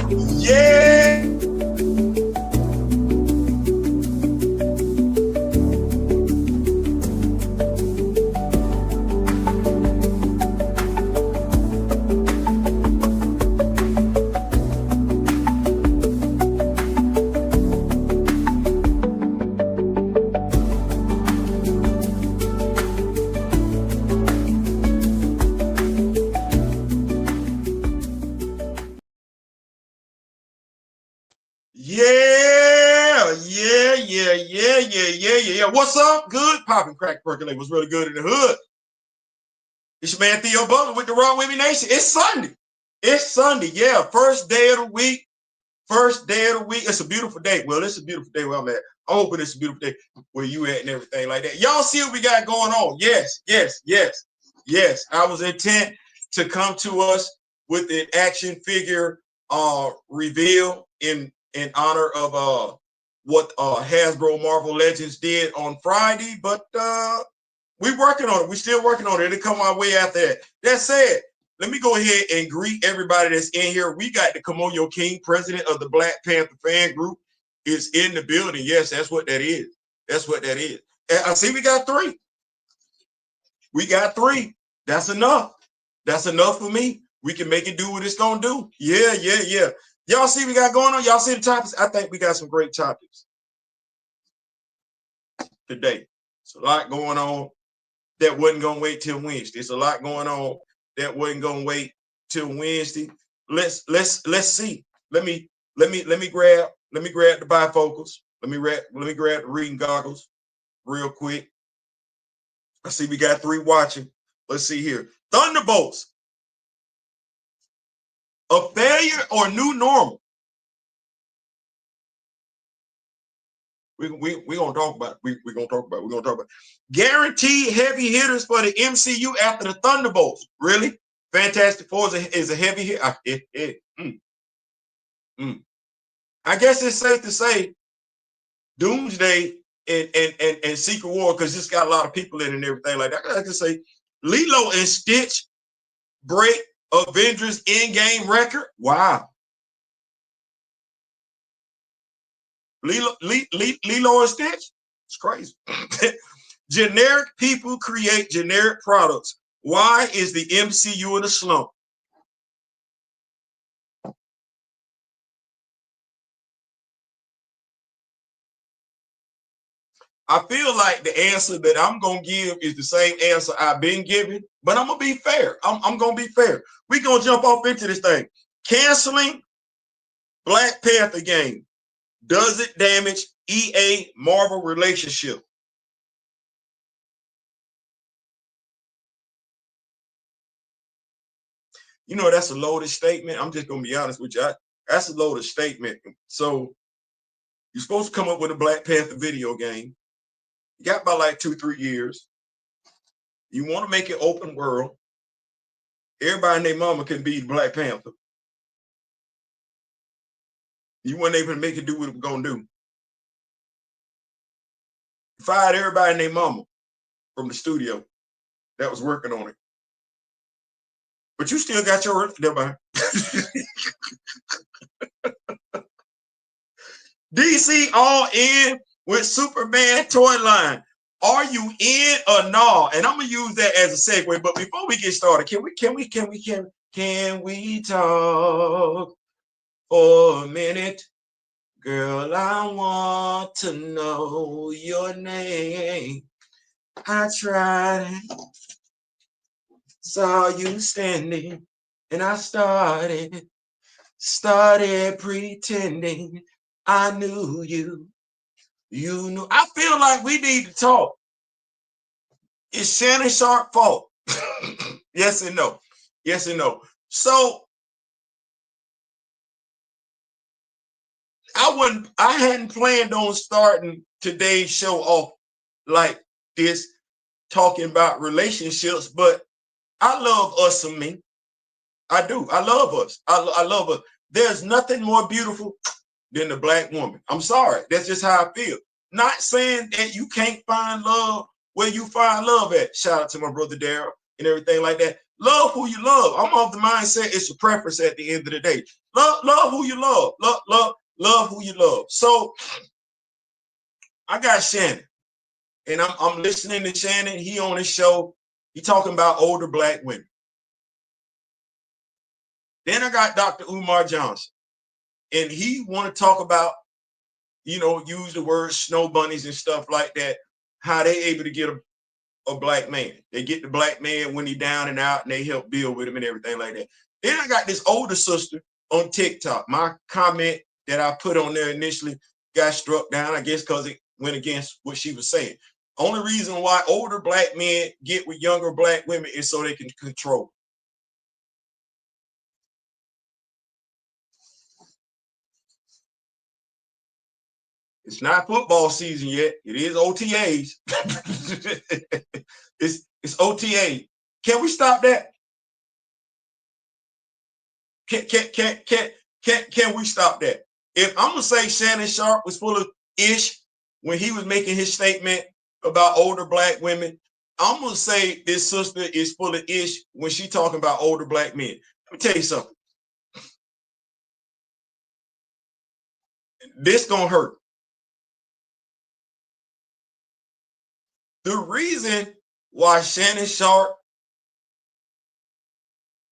Yeah. Yeah. What's up? Good. Popping, crack, percolate. Was really good in the hood. It's your man Theo Butler with the Raw Women Nation. It's Sunday. It's Sunday. Yeah. First day of the week. First day of the week. It's a beautiful day. Well, it's a beautiful day where I'm at. I'm hoping it's a beautiful day where you at and everything like that. Y'all see what we got going on? Yes. I was intent to come to us with an action figure reveal in honor of what Hasbro Marvel Legends did on Friday, but we're working on it. We're still working on it. It'll come our way after that. That said, let me go ahead and greet everybody that's in here. We got the Kamoyo King, president of the Black Panther fan group, is in the building. Yes, that's what that is. That's what that is. And I see we got three. We got three. That's enough. That's enough for me. We can make it do what it's going to do. Yeah. Y'all see what we got going on? Y'all see the topics? I think we got some great topics today. It's a lot going on that wasn't going to wait till Wednesday. It's a lot going on that wasn't going to wait till Wednesday. Let's see. Let me grab the bifocals. Let me grab the reading goggles real quick. I see we got three watching. Let's see here. Thunderbolts. A failure or new normal? We're gonna talk about it. We're gonna talk about it. Guaranteed heavy hitters for the MCU after the Thunderbolts. Really? Fantastic Four is a heavy hit. I guess it's safe to say Doomsday and Secret War, because it's got a lot of people in it and everything like that. I can say Lilo and Stitch break Avengers Endgame record. Wow. Lilo and Stitch? It's crazy. Generic people create generic products. Why is the MCU in a slump? I feel like the answer that I'm going to give is the same answer I've been giving, but I'm going to be fair. I'm going to be fair. We're going to jump off into this thing. Canceling Black Panther Game. Does it damage EA Marvel relationship? You know, that's a loaded statement. I'm just going to be honest with you. That's a loaded statement. So you're supposed to come up with a Black Panther video game. You got about like 2-3 years. You want to make it open world. Everybody and their mama can be Black Panther. You weren't able to make it do what it was going to do. You fired everybody and their mama from the studio that was working on it. But you still got your earth. Never mind. DC all in with Superman Toyline. Are you in or no? And I'm gonna use that as a segue. But before we get started, can we talk for a minute? Girl, I want to know your name. I tried, saw you standing, and I started pretending I knew you. You knew. I feel like we need to talk. It's Shannon Sharp's fault. Yes and no. Yes and no. So I hadn't planned on starting today's show off like this, talking about relationships, but I love us and me. I do. I love us. I love us. There's nothing more beautiful than the Black woman. I'm sorry. That's just how I feel. Not saying that you can't find love where you find love at. Shout out to my brother Daryl and everything like that. Love who you love. I'm of the mindset it's a preference at the end of the day. Love who you love. Love who you love. So I got Shannon, and I'm listening to Shannon. He on his show. He talking about older black women. Then I got Dr. Umar Johnson, and he want to talk about, use the word snow bunnies and stuff like that, how they able to get a black man. They get the black man when he down and out, and they help build with him and everything like that. Then I got this older sister on TikTok. My comment that I put on there initially got struck down, I guess because it went against what she was saying. Only reason why older black men get with younger black women is so they can control. It's not football season yet. It is OTAs. it's OTA. Can we stop that? Can we stop that? If I'm gonna say Shannon Sharp was full of ish when he was making his statement about older black women, I'm gonna say this sister is full of ish when she talking about older black men. Let me tell you something. This gonna hurt. The reason why Shannon Sharp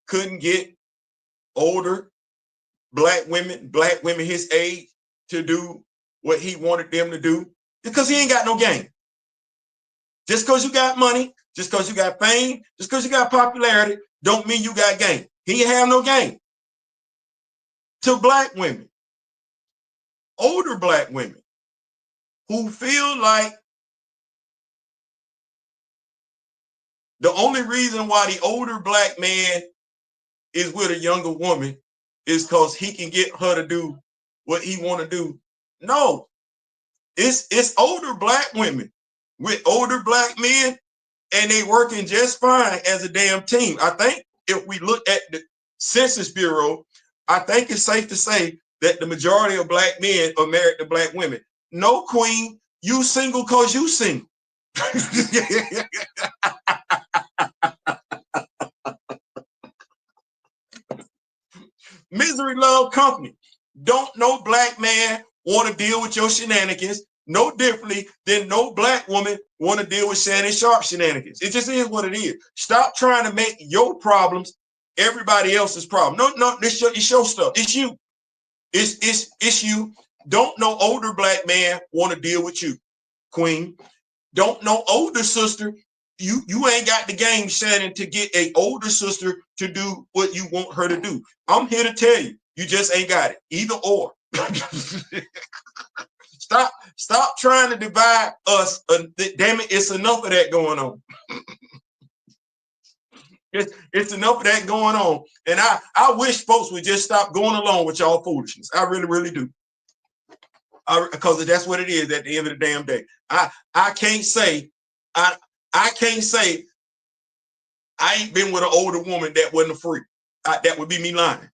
couldn't get older black women his age to do what he wanted them to do, because he ain't got no game. Just because you got money, just because you got fame, just because you got popularity, don't mean you got game. He ain't have no game. To black women, older black women who feel like the only reason why the older black man is with a younger woman is because he can get her to do what he want to do. No, it's older black women with older black men, and they working just fine as a damn team. I think if we look at the Census Bureau, I think it's safe to say that the majority of black men are married to black women. No, queen, you single because you single. Misery love company. Don't no black man want to deal with your shenanigans no differently than no black woman want to deal with Shannon Sharp shenanigans. It just is what it is. Stop trying to make your problems everybody else's problem. No, it's your stuff. It's you. It's you. Don't no older black man want to deal with you, queen. Don't no older sister. You ain't got the game, Shannon, to get a older sister to do what you want her to do. I'm here to tell you, you just ain't got it. Either or. Stop trying to divide us. Damn it, it's enough of that going on. It's enough of that going on. And I wish folks would just stop going along with y'all foolishness. I really, really do. Because that's what it is at the end of the damn day. I can't say I can't say I ain't been with an older woman that wasn't a freak. That would be me lying.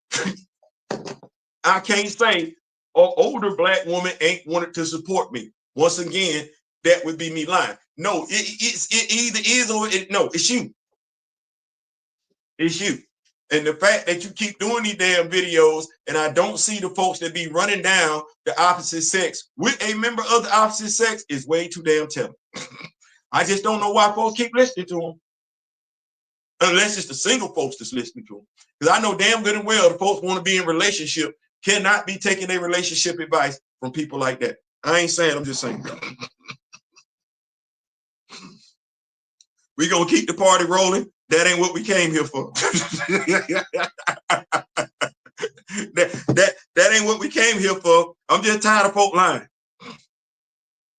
I can't say an older black woman ain't wanted to support me. Once again, that would be me lying. No, it either is or no, it's you. It's you. And the fact that you keep doing these damn videos, and I don't see the folks that be running down the opposite sex with a member of the opposite sex is way too damn telling. I just don't know why folks keep listening to them. Unless it's the single folks that's listening to them. Because I know damn good and well the folks want to be in relationship cannot be taking their relationship advice from people like that. I ain't saying, I'm just saying. We gonna keep the party rolling. That ain't what we came here for. that ain't what we came here for. I'm just tired of folk lying.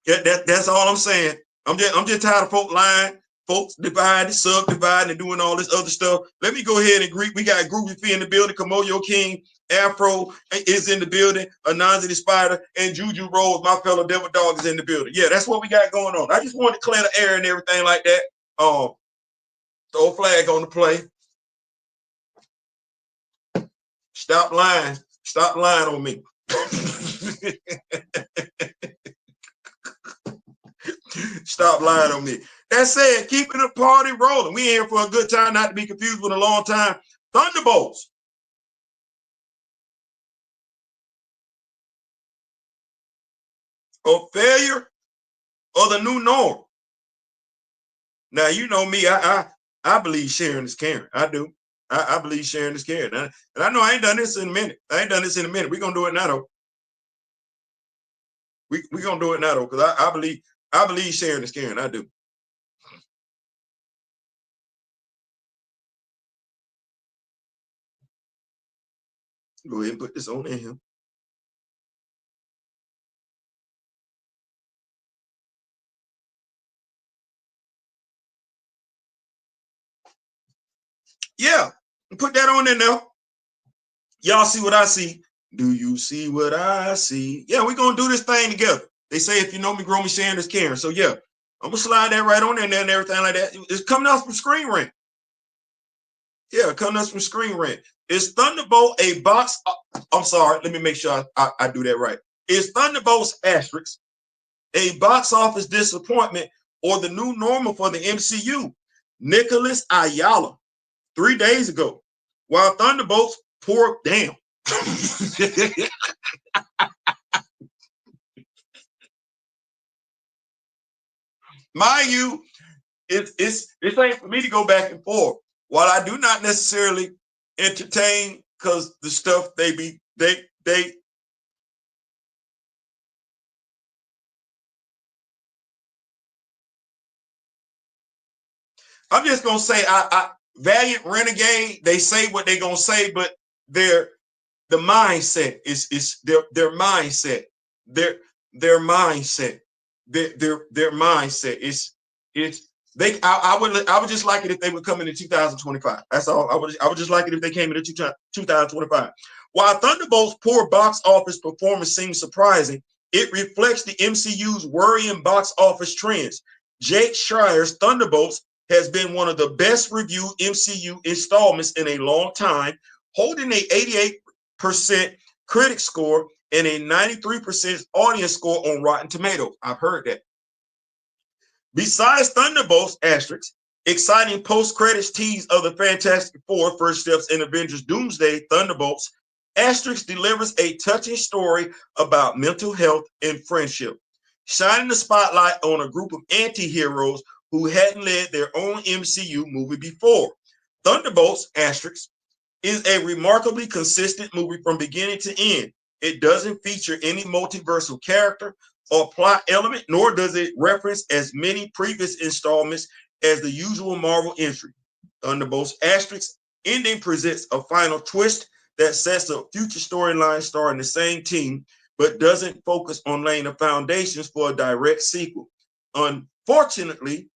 That's all I'm saying. I'm just tired of folk lying, folks dividing, subdividing, and doing all this other stuff. Let me go ahead and greet. We got Groovy Fee in the building. Kamoyo King, Afro is in the building. Anansi the Spider and Juju Rose, my fellow Devil Dog, is in the building. Yeah, that's what we got going on. I just wanted to clear the air and everything like that. Throw a flag on the play. Stop lying. Stop lying on me. Stop lying on me. That said, keeping the party rolling. We in for a good time, not to be confused with a long time. Thunderbolts. A failure or the new norm. Now, you know me, I believe sharing is caring. I do. I believe sharing is caring. And I know I ain't done this in a minute. We're going to do it now, though. We're going to do it now, though, because I believe sharing is caring. I do. Go ahead and put this on in here. Yeah, put that on in there. Y'all see what I see? Do you see what I see? Yeah, we're going to do this thing together. They say if you know me, grow me, sharing is caring. So, yeah, I'm going to slide that right on in there and everything like that. It's coming out from Screen Rant. Yeah, coming up from Screen Rant. Is Thunderbolt a box? I'm sorry, let me make sure I do that right. Is Thunderbolts asterisk a box office disappointment or the new normal for the MCU? Nicholas Ayala, 3 days ago, while Thunderbolts poured down. Mind you, it's ain't for me to go back and forth. While I do not necessarily entertain, because the stuff they I'm just gonna say I Valiant Renegade, they say what they're gonna say, but the mindset is their mindset. Their mindset. Their mindset is it's they I would just like it if they would come into 2025. That's all. I would just like it if they came into 2025. While Thunderbolts' poor box office performance seems surprising, it reflects the MCU's worrying box office trends. Jake Schreier's Thunderbolts has been one of the best reviewed MCU installments in a long time, holding a 88% critic score and a 93% audience score on Rotten Tomatoes. I've heard that. Besides Thunderbolts, asterisk, exciting post-credits tease of the Fantastic Four first steps in Avengers Doomsday, Thunderbolts, asterisk delivers a touching story about mental health and friendship, shining the spotlight on a group of anti-heroes who hadn't led their own MCU movie before. Thunderbolts, asterisk, is a remarkably consistent movie from beginning to end. It doesn't feature any multiversal character or plot element, nor does it reference as many previous installments as the usual Marvel entry. Thunderbolts asterisk ending presents a final twist that sets up future storylines starring the same team, but doesn't focus on laying the foundations for a direct sequel. Unfortunately,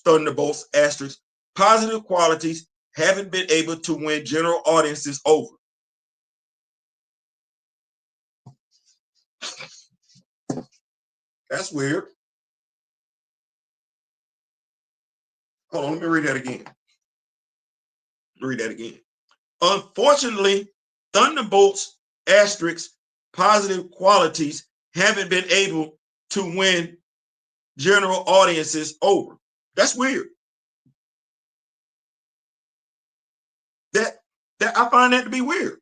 Thunderbolts asterisk positive qualities haven't been able to win general audiences over. That's weird. Hold on, let me read that again. Unfortunately, Thunderbolts asterisk positive qualities haven't been able to win general audiences over. That's weird. That I find that to be weird.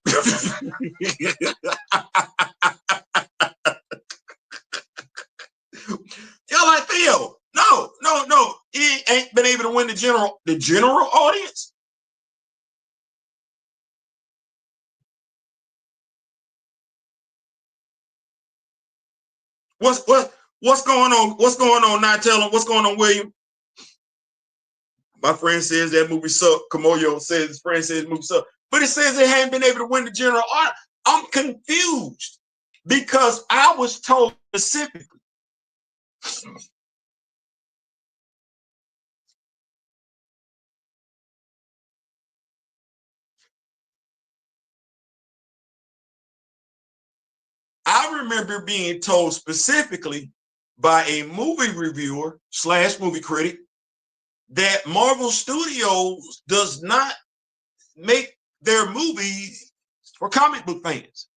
Y'all like Theo? No. He ain't been able to win the general audience. What's going on? What's going on? Not telling what's going on, William. My friend says that movie sucked. Kamoyo says his friend says the movie sucked, but it says it hadn't been able to win the general audience. I'm confused because I was told specifically. I remember being told specifically by a movie reviewer / movie critic that Marvel Studios does not make their movies for comic book fans.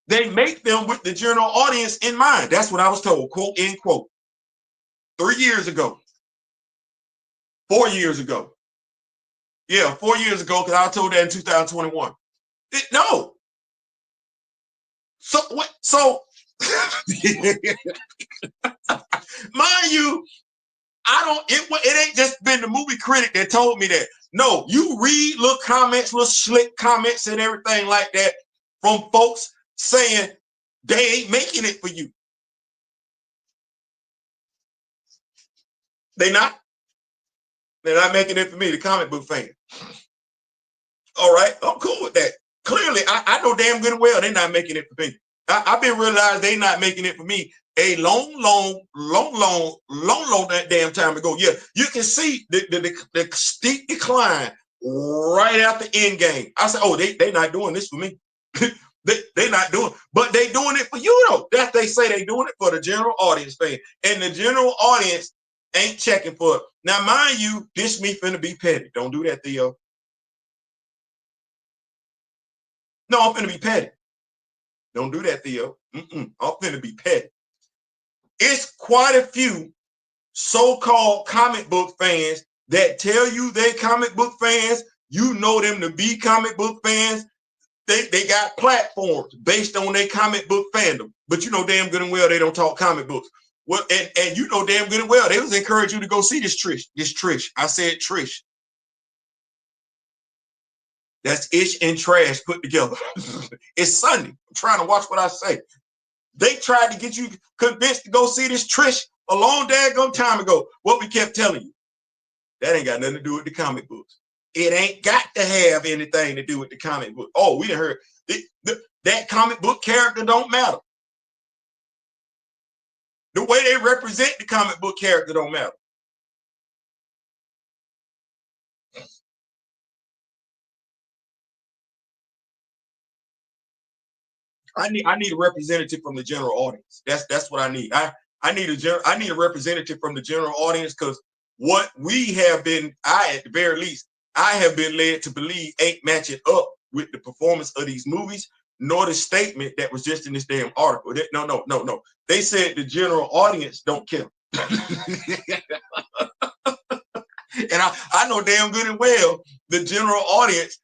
They make them with the general audience in mind. That's what I was told, quote, end quote, 3 years ago. 4 years ago. Yeah, 4 years ago, because I told that in 2021. No. So what? So mind you, I don't. It ain't just been the movie critic that told me that. No, you read little comments, little slick comments, and everything like that from folks saying they ain't making it for you. They're not making it for me, the comic book fan. All right, I'm cool with that. Clearly, I know damn good and well they're not making it for me. I've been realized they're not making it for me a long that damn time ago. Yeah, you can see the steep decline right after Endgame. I said, oh, they not doing this for me. They not doing, but they doing it for you though. That they say they doing it for the general audience fan, and the general audience ain't checking for it. Now, mind you, this me finna be petty. Don't do that, Theo. No, I'm finna be petty. Don't do that, Theo. I'm finna be petty. It's quite a few so-called comic book fans that tell you they comic book fans. You know them to be comic book fans. They got platforms based on their comic book fandom. But you know damn good and well they don't talk comic books. Well, and you know damn good and well they was encouraging you to go see this Trish. I said Trish. That's ish and trash put together. It's Sunday. I'm trying to watch what I say. They tried to get you convinced to go see this Trish a long daggone time ago. What we kept telling you, that ain't got nothing to do with the comic books. It ain't got to have anything to do with the comic book. Oh, we done heard that comic book character don't matter. The way they represent the comic book character don't matter. I need a representative from the general audience. That's what I need. I need a representative from the general audience, because what we have been, at the very least, I have been led to believe ain't matching up with the performance of these movies, nor the statement that was just in this damn article. No. They said the general audience don't care. And I know damn good and well the general audience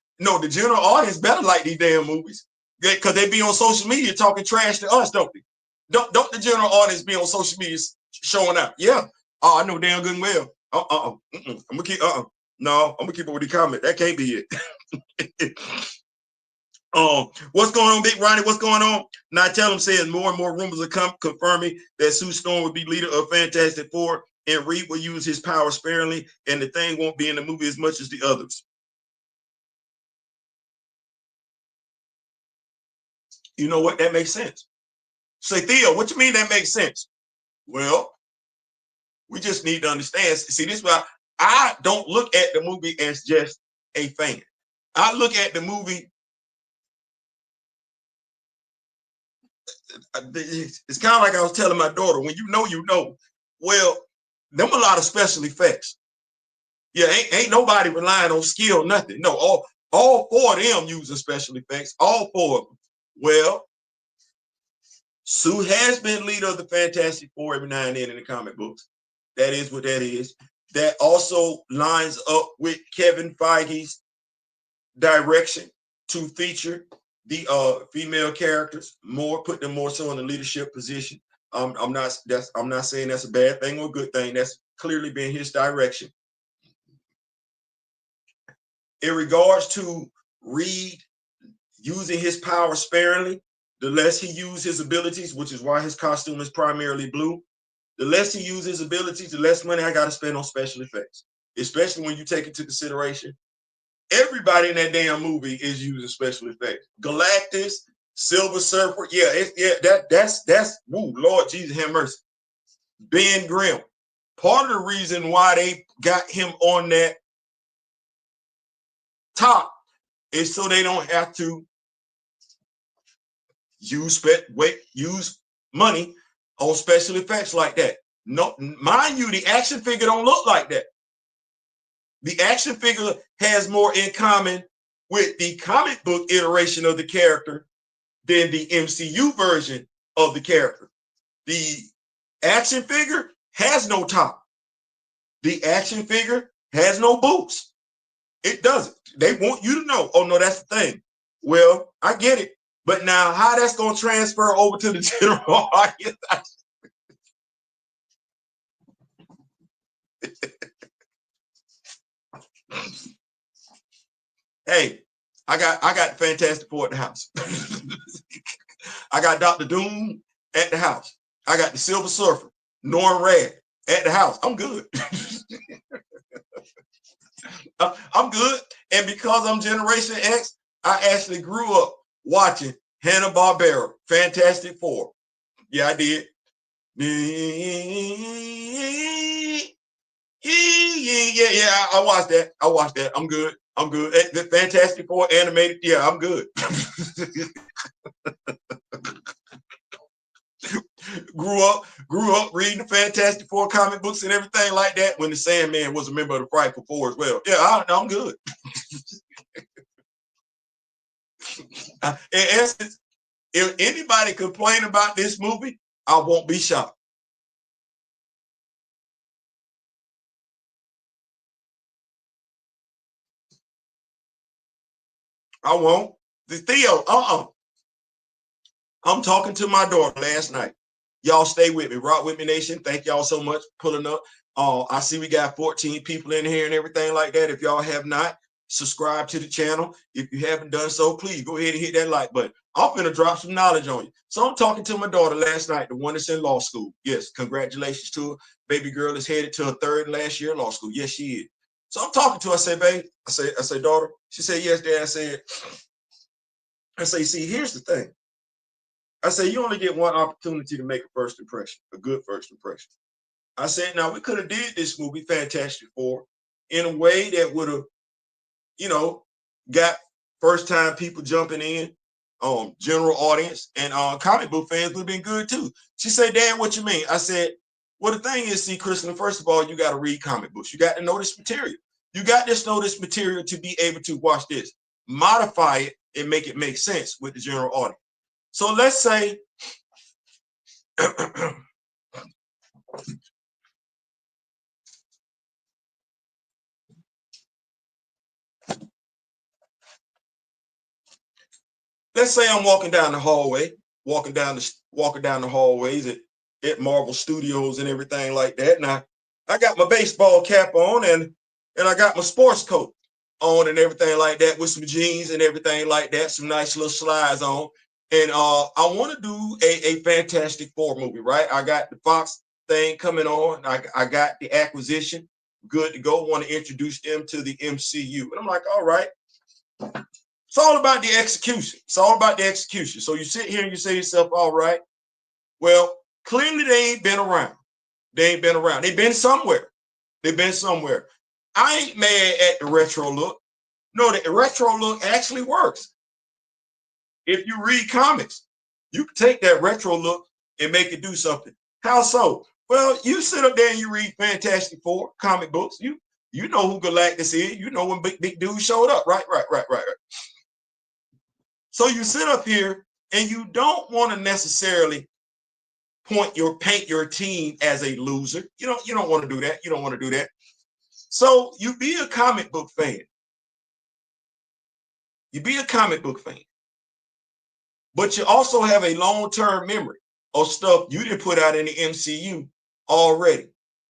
better like these damn movies, because they be on social media talking trash to us, don't they? Don't the general audience be on social media showing out? Yeah. Oh, I know damn good and well. I'm gonna keep no, I'm gonna keep it with the comment. That can't be it. What's going on, Big Ronnie? What's going on? Now tell him says more and more rumors are confirming that Sue Storm will be leader of Fantastic Four, and Reed will use his power sparingly, and the Thing won't be in the movie as much as the others. You know what? That makes sense. Say, Theo, what you mean that makes sense? Well, we just need to understand. See, this is why I don't look at the movie as just a fan. I look at the movie. It's kind of like I was telling my daughter, when you know. Well, them a lot of special effects. Yeah, ain't nobody relying on skill, nothing. No, all four of them using special effects. All four of them. Well, Sue has been leader of the Fantastic Four every now and then in the comic books. That is what that is. That also lines up with Kevin Feige's direction to feature the female characters more, put them more so in the leadership position. I'm not saying that's a bad thing or a good thing. That's clearly been his direction. In regards to Reed using his power sparingly, the less he uses his abilities, which is why his costume is primarily blue, the less he uses his abilities, the less money I got to spend on special effects, especially when you take into consideration everybody in that damn movie is using special effects. Galactus, Silver Surfer, that's woo, Lord Jesus have mercy. Ben Grimm. Part of the reason why they got him on that top is so they don't have to use money on special effects like that. No, mind you, the action figure don't look like that. The action figure has more in common with the comic book iteration of the character than the MCU version of the character. The action figure has no top. The action figure has no boots. It doesn't. They want you to know, oh no, that's the thing. Well, I get it. But now how that's going to transfer over to the general audience? Hey, I got Fantastic Four at the house. I got Dr. Doom at the house. I got the Silver Surfer, Norman Rad at the house. I'm good. I'm good. And because I'm Generation X, I actually grew up watching Hanna-Barbera, Fantastic Four. Yeah, I did. Yeah, I watched that. I'm good. The Fantastic Four animated. Yeah, I'm good. grew up reading the Fantastic Four comic books and everything like that when the Sandman was a member of the Frightful Four as well. Yeah, I'm good. In essence, if anybody complain about this movie, I won't be shocked. I won't. The Theo, I'm talking to my daughter last night. Y'all stay with me. Rock with me, Nation. Thank y'all so much for pulling up. I see we got 14 people in here and everything like that. If y'all have not, subscribe to the channel. If you haven't done so, please go ahead and hit that like button. I'm going to drop some knowledge on you. So I'm talking to my daughter last night, the one that's in law school. Yes, congratulations to her. Baby girl is headed to her third and last year of law school. Yes, she is. So I'm talking to her. I say, babe, I say, daughter. She said, yes, dad. I say, see, here's the thing. I say, you only get one opportunity to make a first impression, a good first impression. I said, now we could have did this movie Fantastic Four in a way that would have, got first time people jumping in, general audience, and comic book fans would have been good too. She said, Dad, what you mean? I said, well, the thing is, see, Kristen, first of all, you got to read comic books. You got to know this material. You got to know this material to be able to watch this, modify it, and make it make sense with the general audience. So let's say let's say I'm walking down the hallway, walking down the hallways at Marvel Studios and everything like that. Now I got my baseball cap on and I got my sports coat on and everything like that with some jeans and everything like that, some nice little slides on. And I want to do a Fantastic Four movie, right? I got the Fox thing coming on. I got the acquisition. Good to go. Want to introduce them to the MCU. And I'm like, all right. It's all about the execution. It's all about the execution. So you sit here and you say to yourself, all right, well, clearly they ain't been around. They've been somewhere. I ain't mad at the retro look. No, the retro look actually works. If you read comics, you can take that retro look and make it do something. How so? Well, you sit up there and you read Fantastic Four comic books. You know who Galactus is. You know when big dude showed up. Right. So you sit up here and you don't want to necessarily paint your team as a loser. You don't want to do that. You don't want to do that. So you be a comic book fan. But you also have a long-term memory of stuff you didn't put out in the MCU already.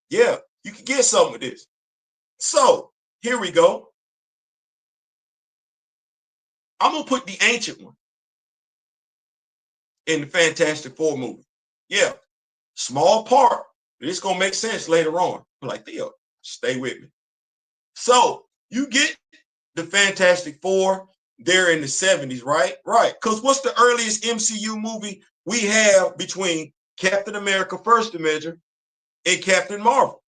Yeah, you can get some of this. So here we go. I'm going to put the ancient one in the Fantastic Four movie. Yeah, small part. It's going to make sense later on. I'm like, Theo, stay with me. So you get the Fantastic Four there in the 70s, right? Right. Because what's the earliest MCU movie we have between Captain America First Avenger and Captain Marvel?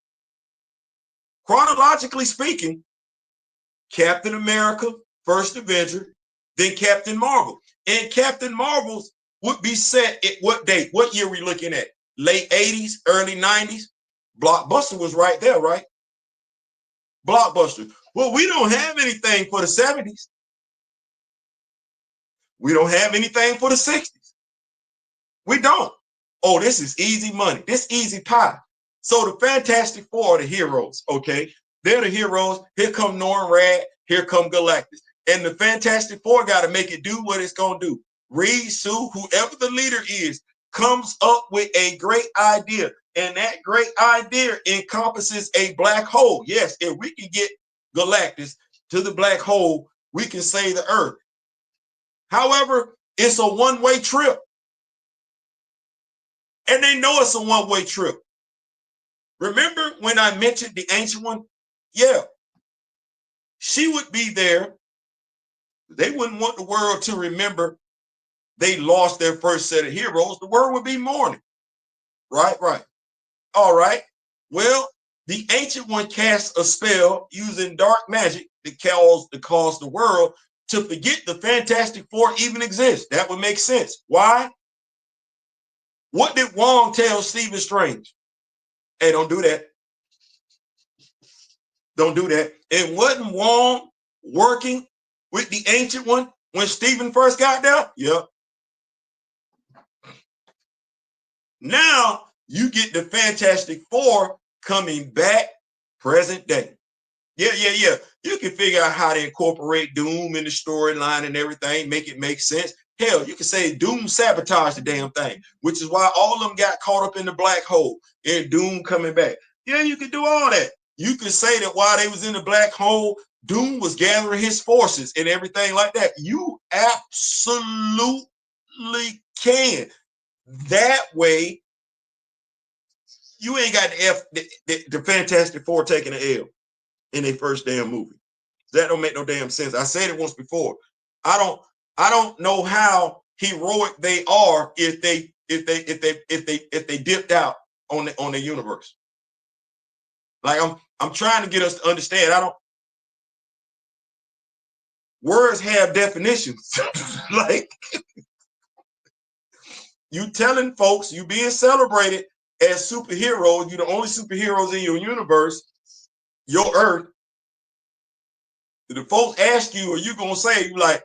Chronologically speaking, Captain America First Avenger, then Captain Marvel. And Captain Marvel's would be set at what date? What year are we looking at? Late 80s, early 90s? Blockbuster was right there, right? Blockbuster. Well, we don't have anything for the 70s. We don't have anything for the 60s. We don't. Oh, this is easy money. This easy pie. So the Fantastic Four are the heroes, okay? They're the heroes. Here come Norrin Rad. Here come Galactus. And the Fantastic Four got to make it do what it's going to do. Reed, Sue, whoever the leader is, comes up with a great idea. And that great idea encompasses a black hole. Yes, if we can get Galactus to the black hole, we can save the Earth. However, it's a one-way trip. And they know it's a one-way trip. Remember when I mentioned the Ancient One? Yeah. She would be there. They wouldn't want the world to remember they lost their first set of heroes. The world would be mourning. Right. All right. Well, the Ancient One casts a spell using dark magic to cause the world to forget the Fantastic Four even exists. That would make sense. Why? What did Wong tell Stephen Strange? Hey, don't do that. Don't do that. And wasn't Wong working with the Ancient One when Stephen first got there? Yep. Now you get the Fantastic Four coming back present day. Yeah. You can figure out how to incorporate Doom in the storyline and everything, make it make sense. Hell, you can say Doom sabotaged the damn thing, which is why all of them got caught up in the black hole and Doom coming back. Yeah, you can do all that. You can say that while they was in the black hole, Doom was gathering his forces and everything like that. You absolutely can. That way, you ain't got the Fantastic Four taking an L in their first damn movie. That don't make no damn sense. I said it once before. I don't know how heroic they are if they dipped out on the universe. Like I'm trying to get us to understand. Words have definitions. Like you telling folks you being celebrated as superheroes, you're the only superheroes in your universe, your Earth. The folks ask you, are you gonna say, you like,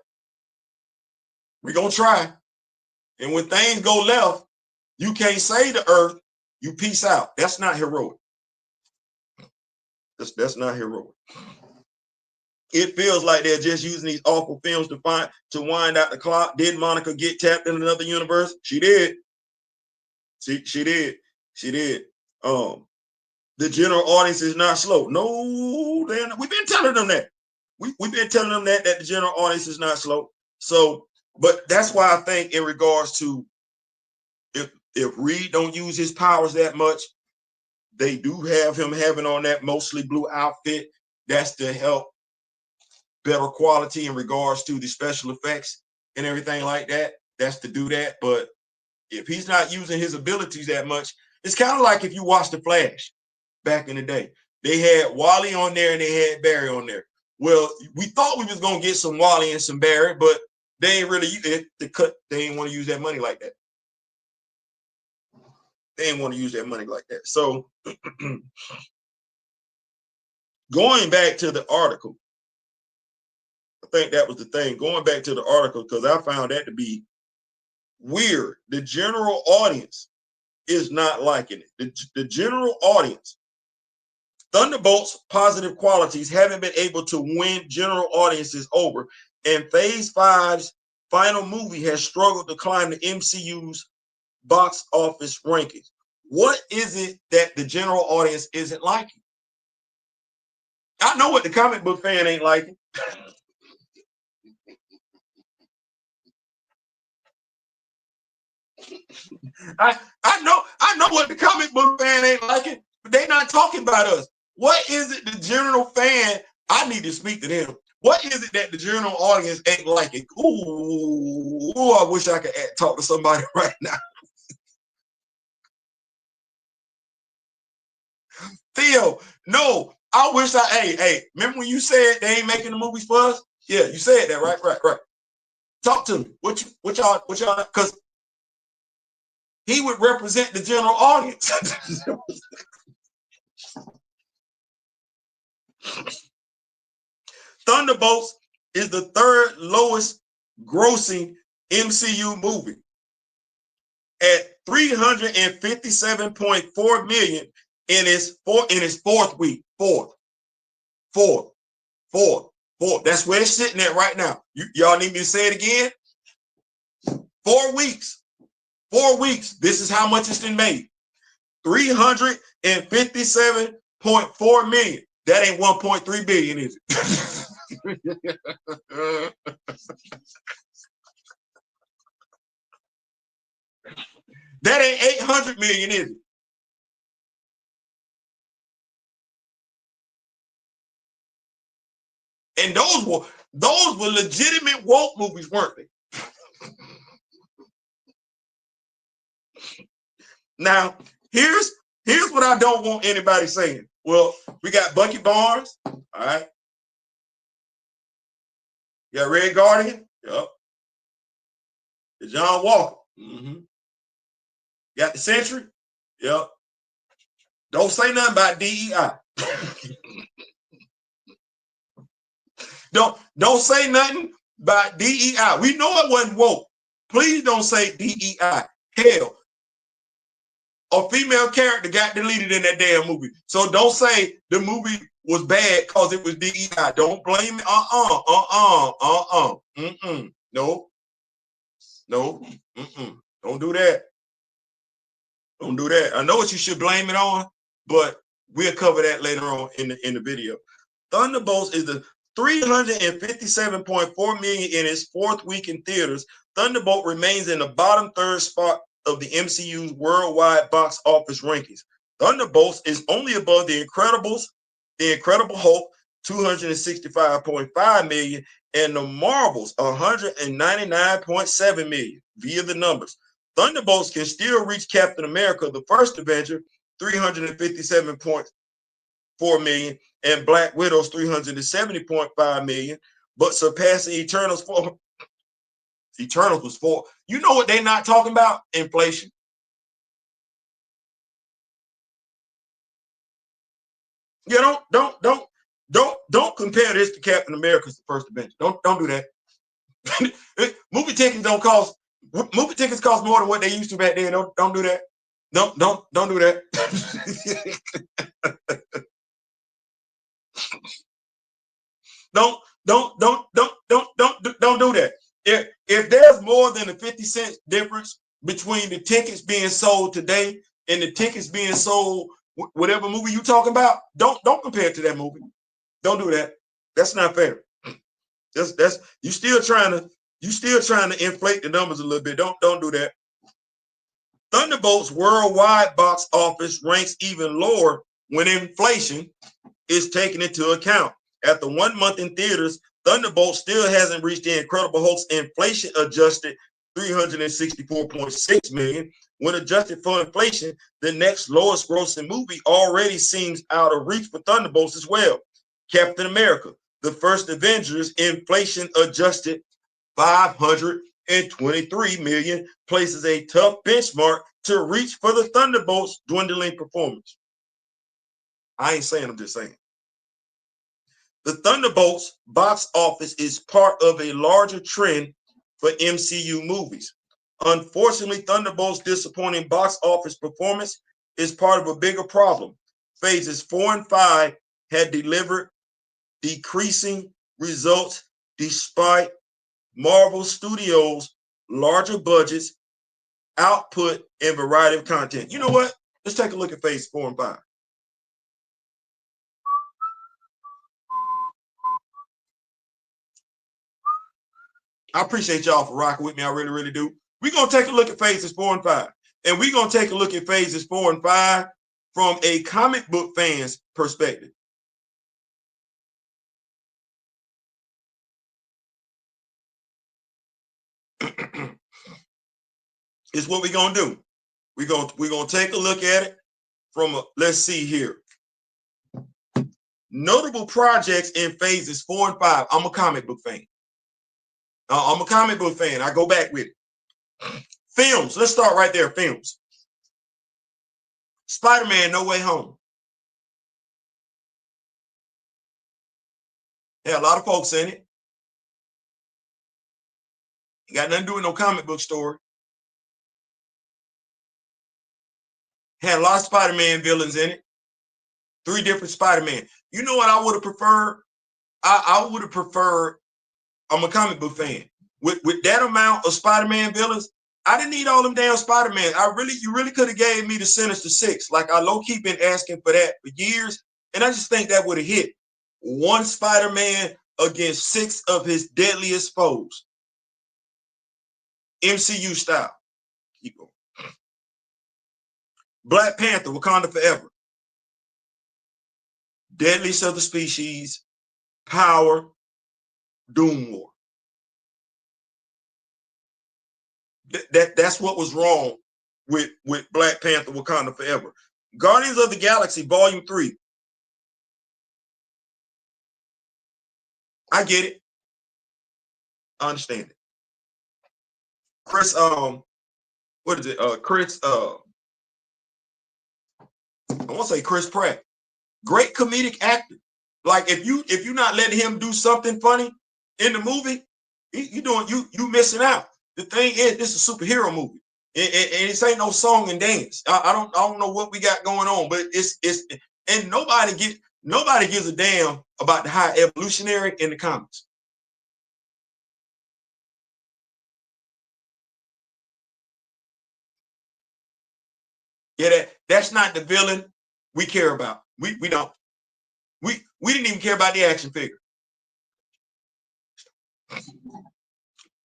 we're gonna try. And when things go left, you can't save the Earth, you peace out. That's not heroic. That's not heroic. It feels like they're just using these awful films to wind out the clock. Did Monica get tapped in another universe? She did. She did. The general audience is not slow. No, we've been telling them that. We've been telling them that the general audience is not slow. So, but that's why I think in regards to if Reed don't use his powers that much, they do have him having on that mostly blue outfit. That's to help better quality in regards to the special effects and everything like that. That's to do that. But if he's not using his abilities that much, it's kind of like if you watch The Flash back in the day. They had Wally on there and they had Barry on there. Well, we thought we was gonna get some Wally and some Barry, but they ain't really they ain't want to use that money like that. They ain't want to use that money like that. So going back to the article, I think that was the thing. Going back to the article, because I found that to be weird. The general audience is not liking it. The general audience, Thunderbolts' positive qualities haven't been able to win general audiences over, and Phase 5's final movie has struggled to climb the MCU's box office rankings. What is it that the general audience isn't liking? I know what the comic book fan ain't liking. I know what the comic book fan ain't liking, but they not talking about us. What is it the general fan? I need to speak to them. What is it that the general audience ain't liking? Ooh, I wish I could talk to somebody right now. Theo, no, I wish hey, remember when you said they ain't making the movies for us? Yeah, you said that, right. Talk to me. What y'all, because he would represent the general audience. Thunderbolts is the third lowest grossing MCU movie at 357.4 million in its fourth week. 4, 4, 4. That's where it's sitting at right now. Y'all need me to say it again? 4 weeks. 4 weeks. This is how much it's been made. 357.4 million. That ain't 1.3 billion, is it? That ain't 800 million, is it? And those were legitimate woke movies, weren't they? Now, here's what I don't want anybody saying. Well, we got Bucky Barnes, all right. You got Red Guardian, yep. John Walker, mm-hmm. Got the Sentry, yep. Don't say nothing about DEI. Don't say nothing about DEI. We know it wasn't woke. Please don't say DEI. Hell, a female character got deleted in that damn movie. So don't say the movie was bad because it was DEI. Don't blame it. No. Don't do that. Don't do that. I know what you should blame it on, but we'll cover that later on in the video. Thunderbolts is the 357.4 million in its 4th week in theaters. Thunderbolt remains in the bottom 3rd spot of the MCU's worldwide box office rankings. Thunderbolts is only above The Incredible Hulk, 265.5 million, and The Marvels, 199.7 million via the numbers. Thunderbolts can still reach Captain America, the First Avenger, 357.4 million, and Black Widow's 370.5 million, but surpassing Eternals for Eternals was 4. You know what they're not talking about? Inflation. Yeah, don't compare this to Captain America's the First Avenger. Don't do that. Movie tickets cost more than what they used to back then. Don't do that. Don't do that. Don't do that. If there's more than a 50-cent difference between the tickets being sold today and the tickets being sold, whatever movie you talking about, don't compare it to that movie. Don't do that. That's not fair. That's you still trying to inflate the numbers a little bit. Don't do that. Thunderbolts worldwide box office ranks even lower when inflation is taken into account. After 1 month in theaters, Thunderbolts still hasn't reached The Incredible Hulk's inflation-adjusted 364.6 million. When adjusted for inflation, the next lowest grossing movie already seems out of reach for Thunderbolts as well. Captain America, the First Avengers, inflation-adjusted 523 million, places a tough benchmark to reach for the Thunderbolts' dwindling performance. I ain't saying, I'm just saying. The Thunderbolts box office is part of a larger trend for MCU movies. Unfortunately, Thunderbolts' disappointing box office performance is part of a bigger problem. Phases 4 and 5 had delivered decreasing results despite Marvel Studios' larger budgets, output, and variety of content. You know what? Let's take a look at phase 4 and 5. I appreciate y'all for rocking with me. I really, really do. We're going to take a look at phases 4 and 5. And we're going to take a look at phases 4 and 5 from a comic book fan's perspective. It's what we're going to do. We're going to take a look at it from a, let's see here. Notable projects in phases 4 and 5. I'm a comic book fan. I'm a comic book fan. I go back with it. Films. Let's start right there. Films. Spider-Man No Way Home. Yeah, a lot of folks in it. You got nothing to do with no comic book story. Had a lot of Spider-Man villains in it. 3 different Spider-Man. You know what I would have preferred? I would have preferred. I'm a comic book fan. With that amount of Spider-Man villains, I didn't need all them damn Spider-Man. You really could have gave me the Sinister Six. Like I low-key been asking for that for years, and I just think that would have hit. One Spider-Man against 6 of his deadliest foes. MCU style. Keep going. Black Panther, Wakanda Forever. Deadliest of the species, power, Doom War. That's what was wrong with Black Panther, Wakanda Forever. Guardians of the Galaxy, Volume 3. I get it. I understand it. Chris, what is it? Chris, I want to say Chris Pratt. Great comedic actor. Like if you're not letting him do something funny in the movie, you missing out. The thing is, this is a superhero movie, and this ain't no song and dance. I don't know what we got going on, but it's and nobody gives a damn about the High Evolutionary in the comics. Yeah, that's not the villain we care about. We don't. We didn't even care about the action figure.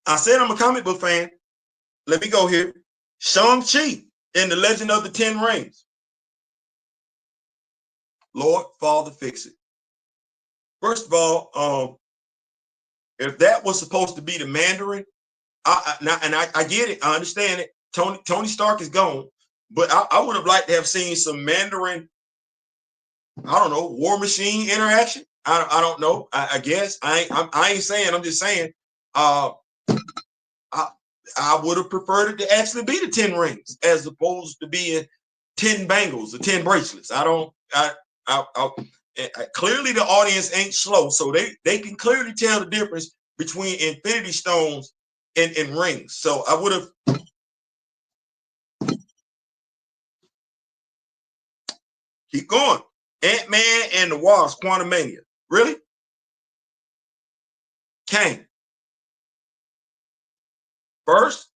I said I'm a comic book fan. Let me go here. Shang-Chi in The Legend of the Ten Rings. Lord, Father, fix it. First of all, if that was supposed to be the Mandarin, I get it. I understand it. Tony Stark is gone, but I would have liked to have seen some Mandarin, I don't know, War Machine interaction. I don't know. I guess I ain't saying. I'm just saying. I would have preferred it to actually be the 10 rings as opposed to being 10 bangles or 10 bracelets. Clearly the audience ain't slow, so they can clearly tell the difference between Infinity Stones and rings. So I would have. Keep going. Ant-Man and the Wasp, Quantumania. Really? Kang. First,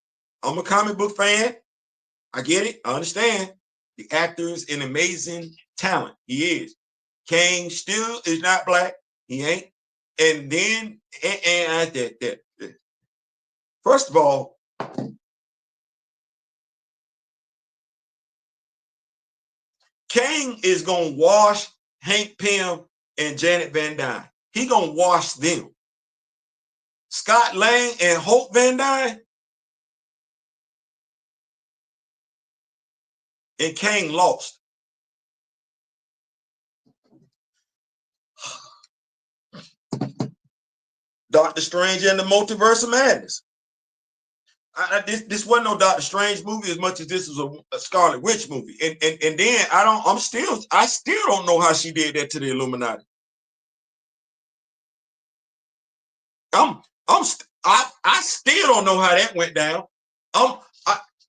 I'm a comic book fan. I get it. I understand. The actor is an amazing talent. He is. Kang still is not black. He ain't. And then, first of all, Kang is going to wash Hank Pym and Janet Van Dyne. He going to wash them. Scott Lang and Hope Van Dyne, and Kang lost. Doctor Strange and the Multiverse of Madness. This wasn't no Doctor Strange movie as much as this was a Scarlet Witch movie. And then I still don't know how she did that to the Illuminati. I still don't know how that went down.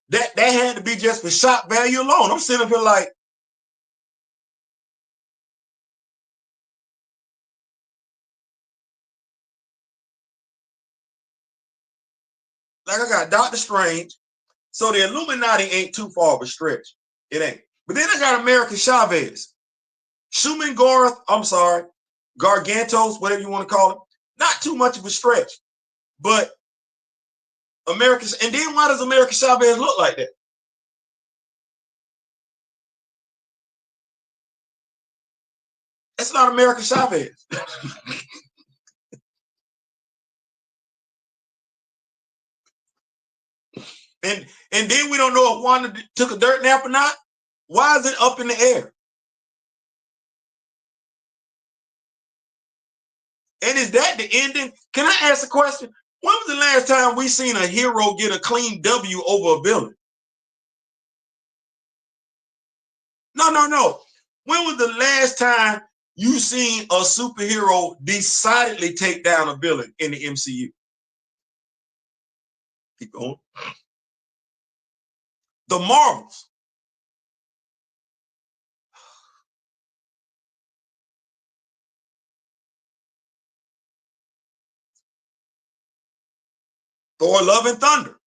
That had to be just for shock value alone. I'm sitting up here like, I got Doctor Strange. So the Illuminati ain't too far of a stretch. It ain't. But then I got America Chavez. Shuman Gorath, I'm sorry, Gargantos, whatever you want to call it. Not too much of a stretch. But America's, and then why does America Chavez look like that? That's not America Chavez. and then we don't know if Wanda took a dirt nap or not. Why is it up in the air? And is that the ending? Can I ask a question? When was the last time we seen a hero get a clean W over a villain? No. When was the last time you seen a superhero decidedly take down a villain in the MCU? Keep going. The Marvels. Thor: Love and Thunder.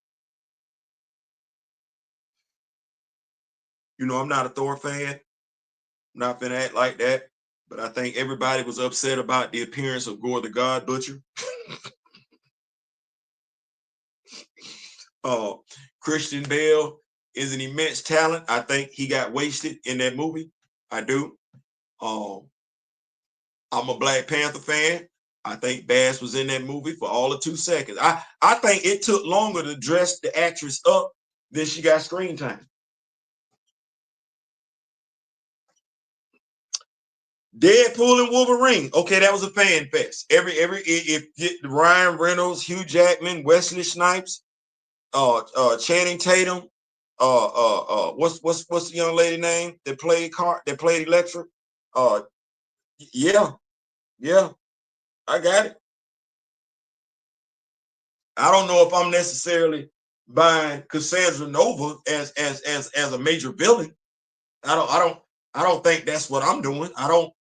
You know, I'm not a Thor fan. I'm not gonna act like that. But I think everybody was upset about the appearance of Gore the God Butcher. Christian Bale is an immense talent. I think he got wasted in that movie. I do. I'm a Black Panther fan. I think Bass was in that movie for all of 2 seconds. I think it took longer to dress the actress up than she got screen time. Deadpool and Wolverine. Okay, that was a fan fest. If Ryan Reynolds, Hugh Jackman, Wesley Snipes, Channing Tatum, what's the young lady name that played Electra? Yeah, I got it. I don't know if I'm necessarily buying Cassandra Nova as a major villain. I don't think that's what I'm doing. I don't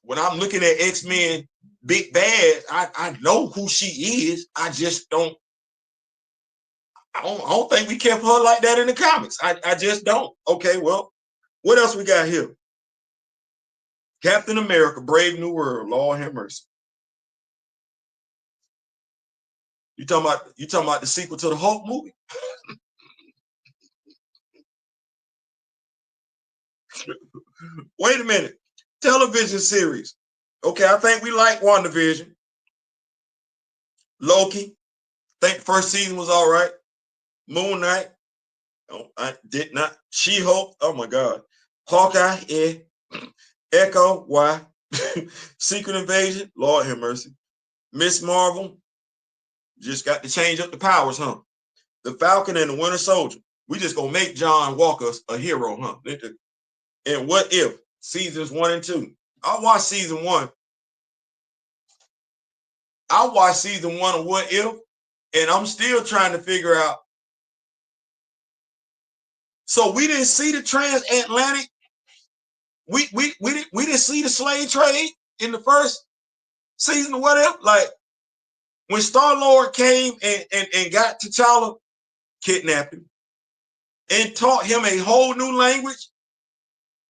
when I'm looking at X-Men Big Bad, I know who she is. I just don't I don't think we kept her like that in the comics. I just don't. Okay, well, what else we got here? Captain America, Brave New World. Lord have mercy. You talking about the sequel to the Hulk movie? Wait a minute. Television series. Okay, I think we like WandaVision. Loki. I think the first season was all right. Moon Knight. Oh, I did not. She-Hulk. Oh my God. Hawkeye. Yeah. Echo. Why? Secret Invasion. Lord have mercy. Miss Marvel. Just got to change up the powers, huh? The Falcon and the Winter Soldier. We just gonna make John Walker a hero, huh? And What If? Seasons 1 and 2. I watched season 1. I watched season 1 of What If, and I'm still trying to figure out. So we didn't see the transatlantic. We didn't see the slave trade in the first season of What If. Like when Star-Lord came and got T'Challa, kidnapped him, and taught him a whole new language,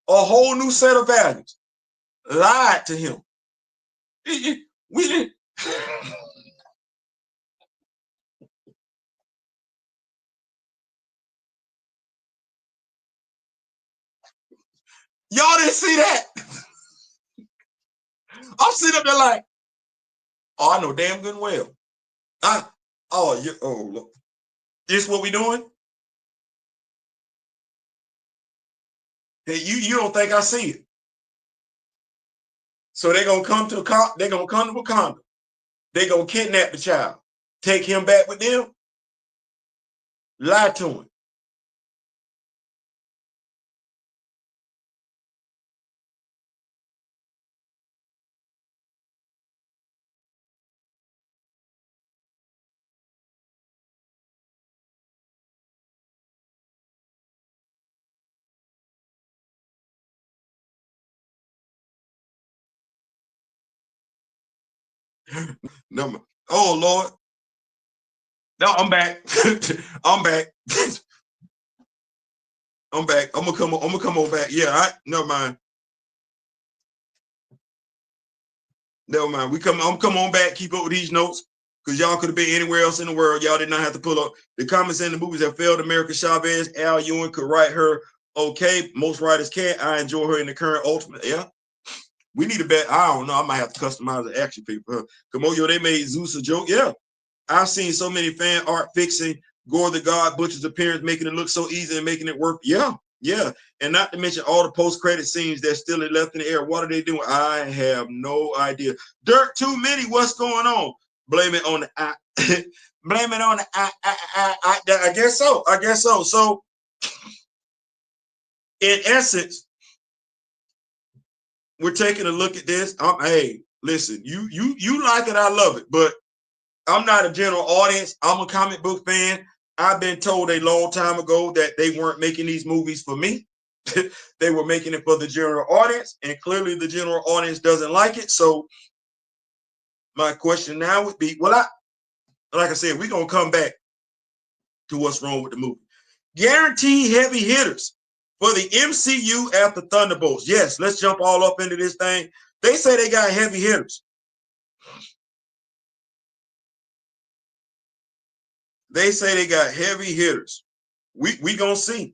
a whole new set of values, lied to him. We didn't. Y'all didn't see that. I'm sitting up there like, oh, I know damn good and well. Look. This what we doing? Hey, you don't think I see it? So they're gonna come to Wakanda. They're gonna kidnap the child, take him back with them, lie to him. No, oh Lord. No, I'm back. I'm back. I'm back. I'm gonna come on back. Yeah, never mind. Never mind. I'm come on back, keep up with these notes. Because y'all could have been anywhere else in the world. Y'all did not have to pull up. The comments in the movies that failed America Chavez, Al Ewing could write her okay. Most writers can't. I enjoy her in the current Ultimate. Yeah. We need a bet. I don't know. I might have to customize the action figure. Kamoyo, they made Zeus a joke. Yeah. I've seen so many fan art fixing Gore the God Butcher's appearance, making it look so easy and making it work. Yeah. And not to mention all the post-credit scenes that's still left in the air. What are they doing? I have no idea. Dirt too many. What's going on? Blame it on the blame it on the I guess so. So in essence, we're taking a look at this. Hey, listen, you like it, I love it, but I'm not a general audience. I'm a comic book fan. I've been told a long time ago that they weren't making these movies for me. They were making it for the general audience, and clearly the general audience doesn't like it. So my question now would be, like I said, we're going to come back to what's wrong with the movie. Guaranteed heavy hitters for the MCU after Thunderbolts. Yes, let's jump all up into this thing. They say they got heavy hitters. They say they got heavy hitters. We gonna see.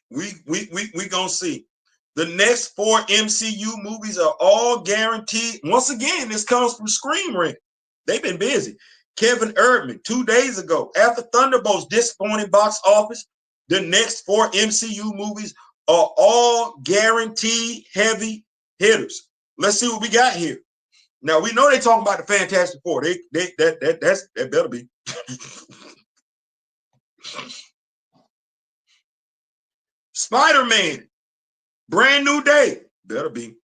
We gonna see. The next 4 MCU movies are all guaranteed. Once again, this comes from Screen Rant. They've been busy. Kevin Erdman, 2 days ago, after Thunderbolts' disappointing box office, the next 4 MCU movies are all guaranteed heavy hitters. Let's see what we got here. Now we know they talking about the Fantastic Four. That better be. Spider-Man, Brand New Day, better be.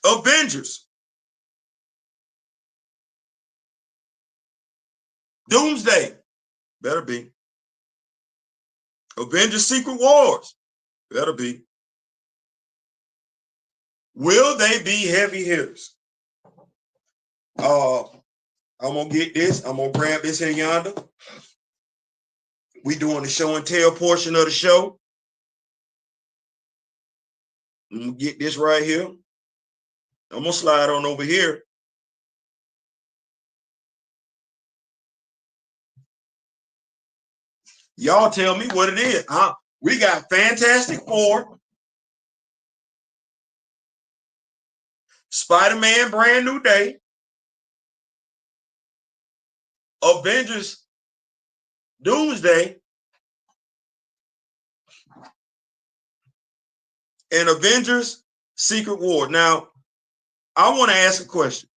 Avengers, Doomsday, better be. Avengers Secret Wars, better be. Will they be heavy hitters? I'm gonna get this. I'm gonna grab this here yonder. We doing the show and tell portion of the show. I'm gonna get this right here. I'm gonna slide on over here. Y'all tell me what it is. We got Fantastic Four, Spider-Man Brand New Day, Avengers Doomsday, and Avengers Secret War. Now, I want to ask a question.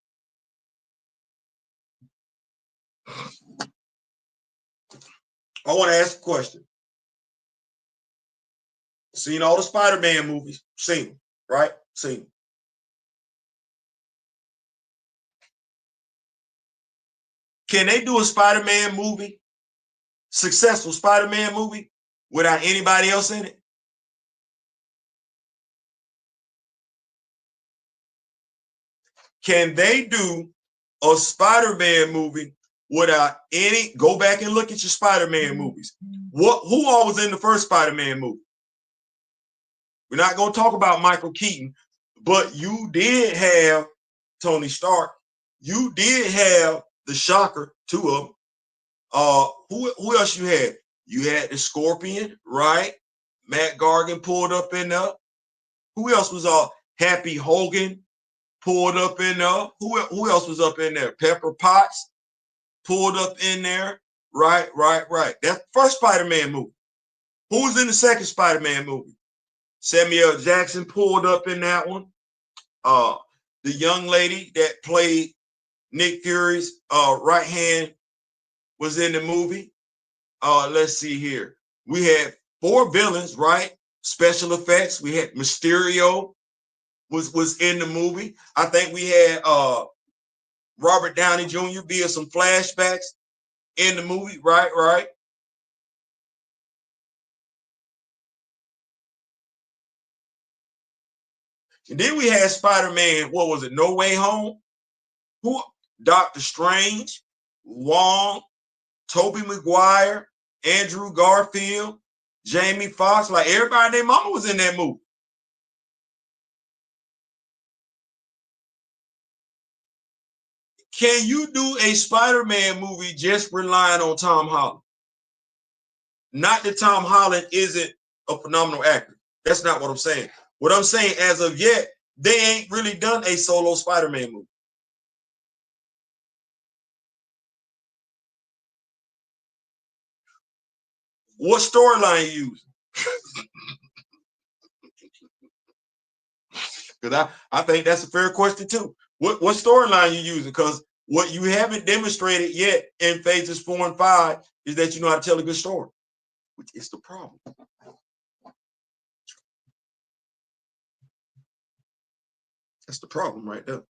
Seen all the Spider-Man movies? Seen them, right? Seen them. Can they do a Spider-Man movie, successful Spider-Man movie, without anybody else in it? Can they do a Spider-Man movie without any? Go back and look at your Spider-Man movies. Who all was in the first Spider-Man movie? We're not going to talk about Michael Keaton, but you did have Tony Stark. You did have the Shocker, 2 of them. Who else you had? You had the Scorpion, right? Matt Gargan pulled up in there. Who else was Happy Hogan pulled up in there? Who else was up in there? Pepper Potts pulled up in there. Right. That's the first Spider-Man movie. Who was in the second Spider-Man movie? Samuel Jackson pulled up in that one. The young lady that played Nick Fury's right hand was in the movie. Let's see here. We had 4 villains, right? Special effects. We had Mysterio was in the movie. I think we had Robert Downey Jr. via some flashbacks in the movie, right? And then we had Spider-Man, what was it, No Way Home? Who? Doctor Strange, Wong, Tobey Maguire, Andrew Garfield, Jamie Foxx, like everybody and their mama was in that movie. Can you do a Spider-Man movie just relying on Tom Holland? Not that Tom Holland isn't a phenomenal actor. That's not what I'm saying. What I'm saying, as of yet, they ain't really done a solo Spider-Man movie. What storyline you using? Because I think that's a fair question too. What storyline you using? Because what you haven't demonstrated yet in phases 4 and 5 is that you know how to tell a good story, which is the problem. That's the problem right there.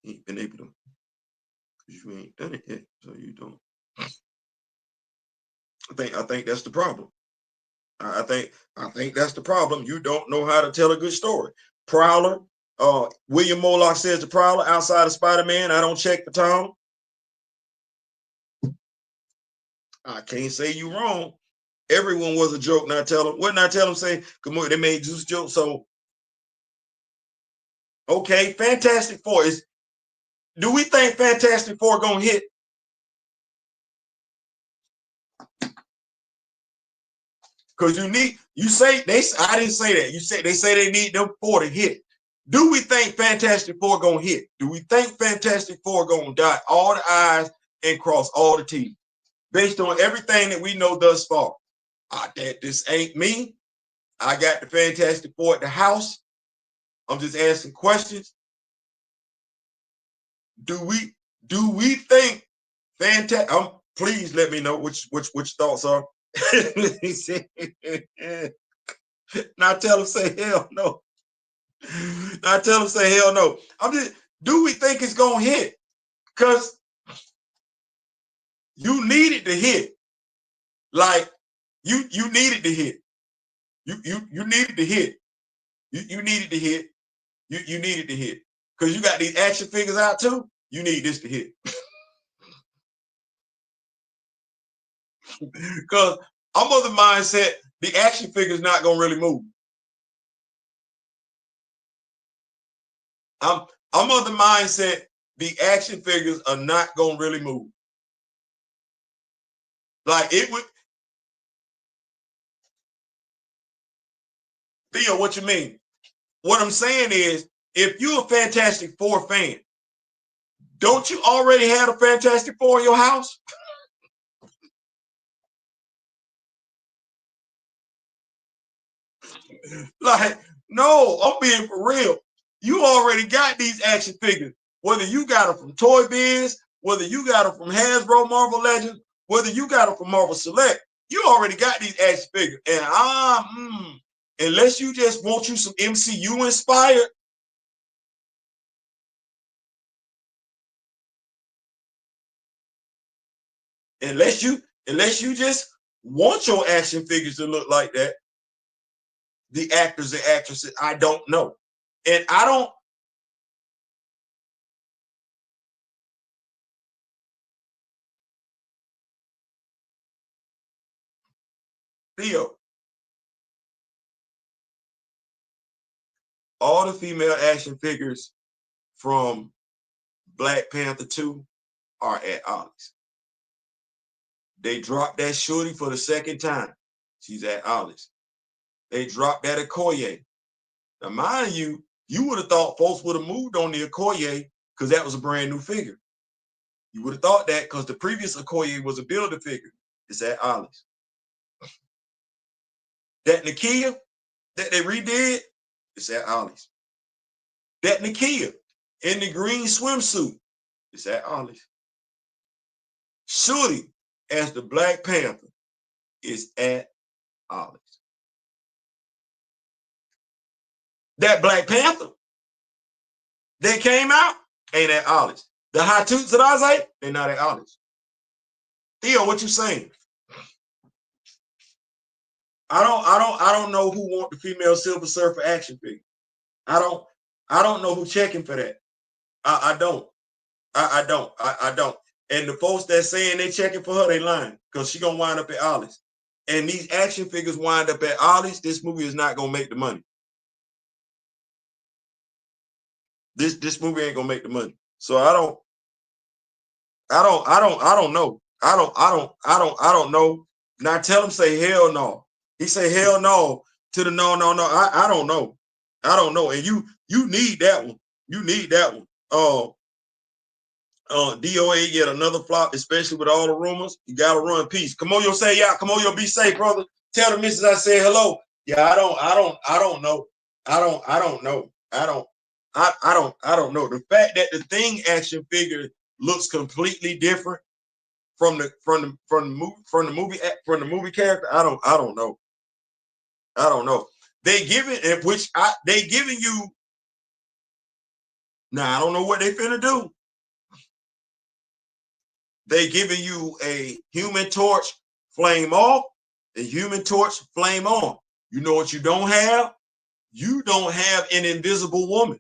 You ain't been able to, because you ain't done it yet, so you don't. I think that's the problem. I think that's the problem. You don't know how to tell a good story. Prowler, William Moloch says the Prowler outside of Spider-Man. I don't check for Tom. I can't say you wrong. Everyone was a joke. Not tell them. What not tell them say? They made Zeus jokes. So okay, Fantastic Four is. Do we think Fantastic Four gonna hit? Because you say they. I didn't say that. You said they say they need them four to hit. Do we think Fantastic Four gonna hit? Do we think Fantastic Four gonna dot all the I's and cross all the T's based on everything that we know thus far? That this ain't me. I got the Fantastic Four at the house. I'm just asking questions. Do we think fantastic? Please let me know which thoughts are. Not tell him say hell no. Not tell him say hell no. I'm just. Do we think it's gonna hit? Because you needed to hit. Like you needed to hit. You needed to hit. You needed to hit. You needed to hit. Because you got these action figures out too. You need this to hit. Because I'm of the mindset the action figure is not gonna really move. I'm of the mindset the action figures are not gonna really move. Like it would. Theo, what you mean? What I'm saying is, if you're a Fantastic Four fan, don't you already have a Fantastic Four in your house? Like, no, I'm being for real. You already got these action figures. Whether you got them from Toy Biz, whether you got them from Hasbro Marvel Legends, whether you got them from Marvel Select, you already got these action figures. And unless you just want you some MCU inspired, unless you just want your action figures to look like that, the actors and actresses, I don't know. And I don't. Theo, all the female action figures from Black Panther 2 are at Ollie's. They dropped that shorty for the second time. She's at Ollie's. They dropped that Okoye. Now, mind you, you would have thought folks would have moved on the Okoye because that was a brand new figure. You would have thought that because the previous Okoye was a builder figure. It's at Ollie's. That Nakia that they redid, it's at Ollie's. That Nakia in the green swimsuit, it's at Ollie's. Shorty as the Black Panther is at Ollie's. That Black Panther that came out ain't at Ollie's. The high toots that I say, they're not at Ollie's. Theo, what you saying? I don't know who want the female Silver Surfer action figure. I don't know who checking for that. I don't. I don't. And the folks that saying they checking for her, they lying because she gonna wind up at Ollie's. And these action figures wind up at Ollie's. This movie is not gonna make the money. This movie ain't gonna make the money. So I don't know. I don't know. Now tell him say hell no. He say hell no to the no. I don't know. I don't know. And you need that one. You need that one. DOA yet another flop, especially with all the rumors. You gotta run peace. Come on, yo, say yeah. Come on, yo, be safe, brother. Tell the missus I say hello. Yeah, I don't know. I don't know. I don't know. The fact that the Thing action figure looks completely different from the movie character. I don't know. I don't know. They giving they giving you. Now I don't know what they finna do. They giving you a Human Torch flame off, a Human Torch flame on. You know what you don't have? You don't have an Invisible Woman.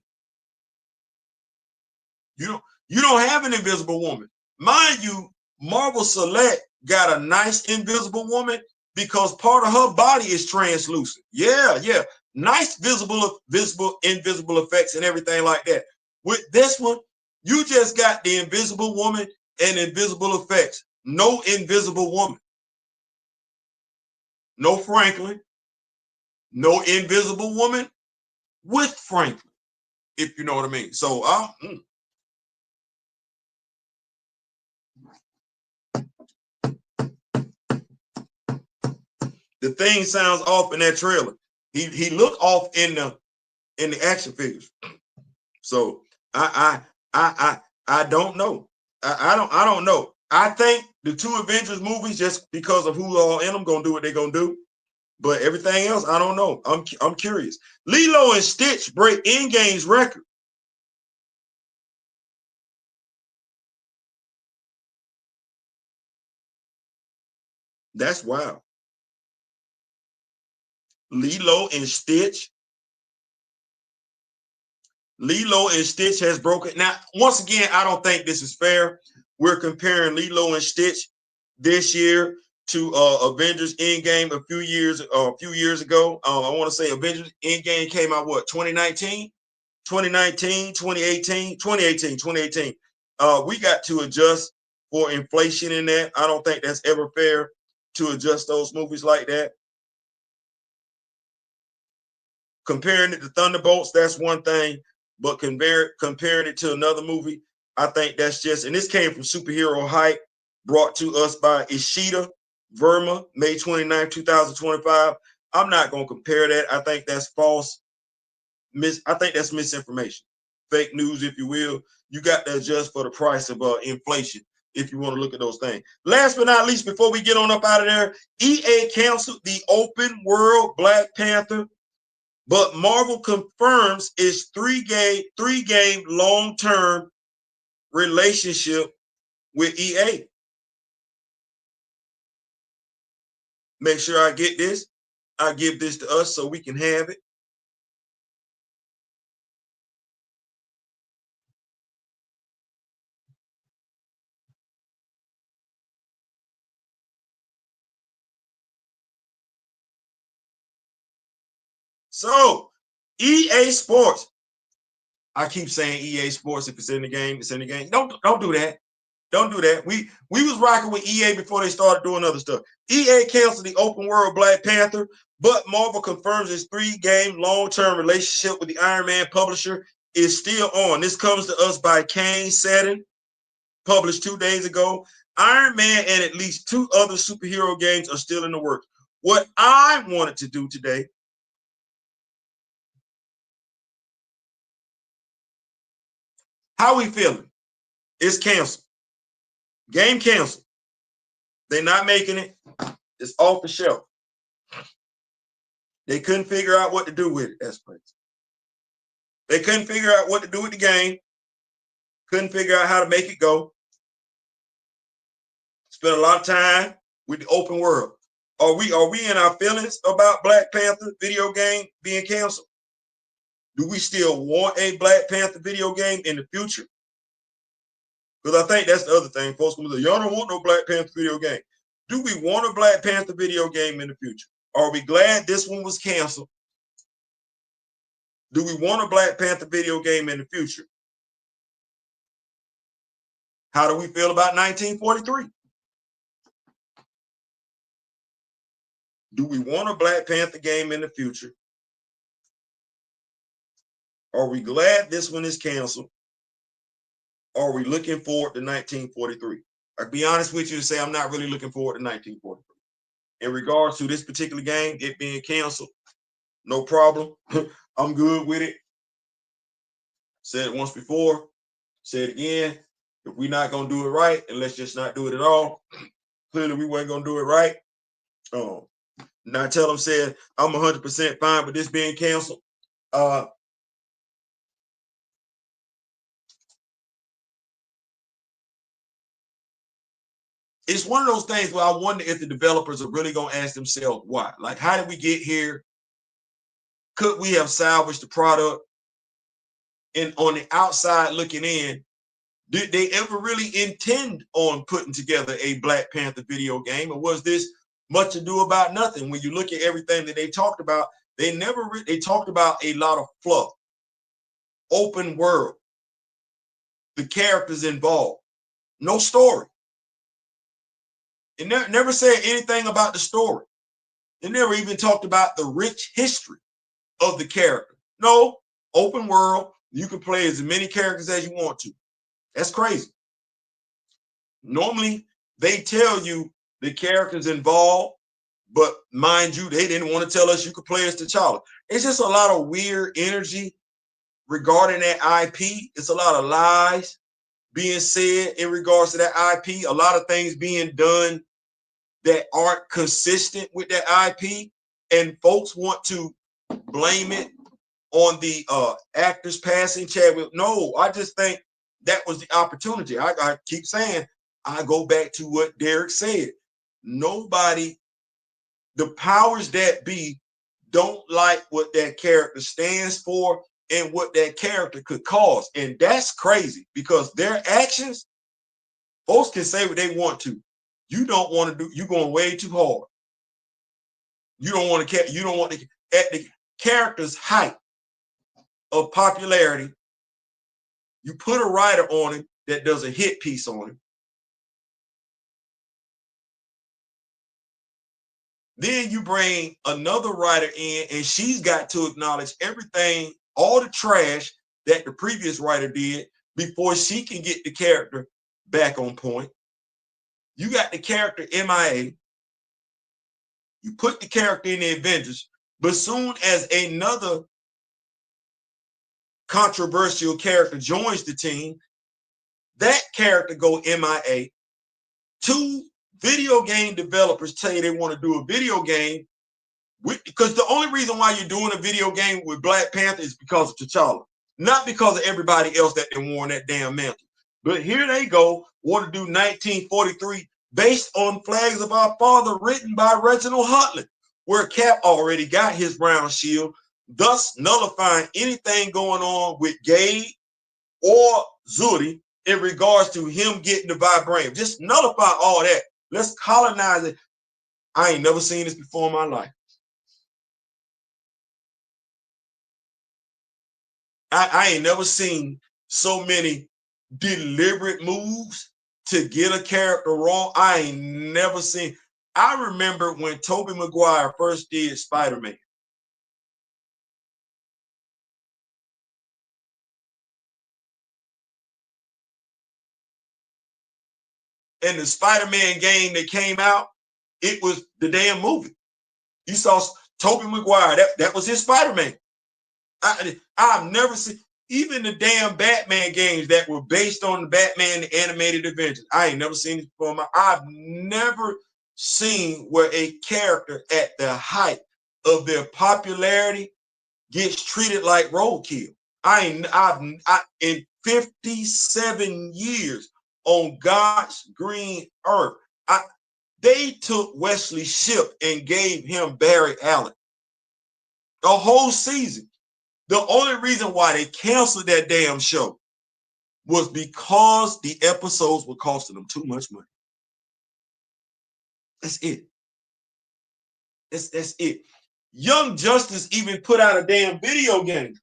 You don't have an Invisible Woman. Mind you, Marvel Select got a nice Invisible Woman because part of her body is translucent. Yeah. Nice invisible effects and everything like that. With this one, you just got the Invisible Woman and invisible effects. No Invisible Woman. No Franklin. No Invisible Woman with Franklin, if you know what I mean. So, the thing sounds off in that trailer. He looked off in the action figures. So I don't know. I don't know. I think the two Avengers movies, just because of who all in them, gonna do what they're gonna do. But everything else, I don't know. I'm curious. Lilo and Stitch break Endgame's record. That's wild. Lilo and Stitch has broken. Now, once again, I don't think this is fair. We're comparing Lilo and Stitch this year to Avengers Endgame a few years ago. I want to say Avengers Endgame came out, what, 2019? 2019, 2018, 2018, 2018. We got to adjust for inflation in that. I don't think that's ever fair to adjust those movies like that. Comparing it to Thunderbolts, that's one thing, but comparing it to another movie, I think that's just, and this came from Superhero Hype, brought to us by Ishida Verma, May 29, 2025. I'm not going to compare that. I think that's false. I think that's misinformation, fake news, if you will. You got to adjust for the price of inflation if you want to look at those things. Last but not least, before we get on up out of there, EA canceled the open world Black Panther, but Marvel confirms its three-game long-term relationship with EA. Make sure I get this. I give this to us so we can have it. So, EA Sports. I keep saying EA Sports. If it's in the game, it's in the game. Don't do that. Don't do that. We was rocking with EA before they started doing other stuff. EA canceled the open world Black Panther, but Marvel confirms its three-game long-term relationship with the Iron Man publisher is still on. This comes to us by Kane Setting, published 2 days ago. Iron Man and at least 2 other superhero games are still in the works. What I wanted to do today, how we feeling? It's canceled. Game canceled. They're not making it. It's off the shelf. They couldn't figure out what to do with it. That's crazy. They couldn't figure out what to do with the game. Couldn't figure out how to make it go. Spent a lot of time with the open world. Are we in our feelings about Black Panther video game being canceled? Do we still want a Black Panther video game in the future? Because I think that's the other thing. Folks will say, y'all don't want no Black Panther video game. Do we want a Black Panther video game in the future? Are we glad this one was canceled? Do we want a Black Panther video game in the future? How do we feel about 1943? Do we want a Black Panther game in the future? Are we glad this one is canceled? Are we looking forward to 1943? I'll be honest with you and say I'm not really looking forward to 1943. In regards to this particular game, it being canceled, no problem. I'm good with it. Said it once before, said it again. If we're not going to do it right, and let's just not do it at all. Clearly, we weren't going to do it right. Now tell them, said, I'm 100% fine with this being canceled. It's one of those things where I wonder if the developers are really going to ask themselves why. Like, how did we get here? Could we have salvaged the product? And on the outside looking in, Did they ever really intend on putting together a Black Panther video game, or was this much ado about nothing? When you look at everything that they talked about, they talked about a lot of fluff, open world, the characters involved, no story. It never said anything about the story. It never even talked about the rich history of the character. No, open world, you can play as many characters as you want to. That's crazy. Normally, they tell you the characters involved, but mind you, they didn't want to tell us you could play as T'Challa. It's just a lot of weird energy regarding that IP. It's a lot of lies being said in regards to that IP. A lot of things being done that aren't consistent with that IP, and folks want to blame it on the actors passing. Chadwick, no, I just think that was the opportunity. I keep saying, I go back to what Derek said. Nobody, the powers that be, don't like what that character stands for and what that character could cause. And that's crazy, because their actions, folks can say what they want to. You don't want to do, you're going way too hard. You don't want to, at the character's height of popularity, you put a writer on him that does a hit piece on him. Then you bring another writer in, and she's got to acknowledge everything, all the trash that the previous writer did before she can get the character back on point. You got the character MIA. You put the character in the Avengers, but soon as another controversial character joins the team, that character go MIA. Two video game developers tell you they want to do a video game because the only reason why you're doing a video game with Black Panther is because of T'Challa, not because of everybody else that they wore that damn mantle. But here they go, want to do 1943 based on Flags of Our Father, written by Reginald Hudlin, where Cap already got his brown shield, thus nullifying anything going on with Gabe or Zuri in regards to him getting the vibranium. Just nullify all that. Let's colonize it. I ain't never seen this before in my life. I ain't never seen so many deliberate moves to get a character wrong. I ain't never seen. I remember when Tobey Maguire first did Spider-Man. And the Spider-Man game that came out, it was the damn movie. You saw Tobey Maguire, that was his Spider-Man. I've never seen, even the damn Batman games that were based on the Batman the Animated Adventures. I ain't never seen this before. I've never seen where a character at the height of their popularity gets treated like roadkill. In 57 years on God's green earth, they took Wesley Shipp and gave him Barry Allen the whole season. The only reason why they canceled that damn show was because the episodes were costing them too much money. That's it. That's it. Young Justice even put out a damn video game.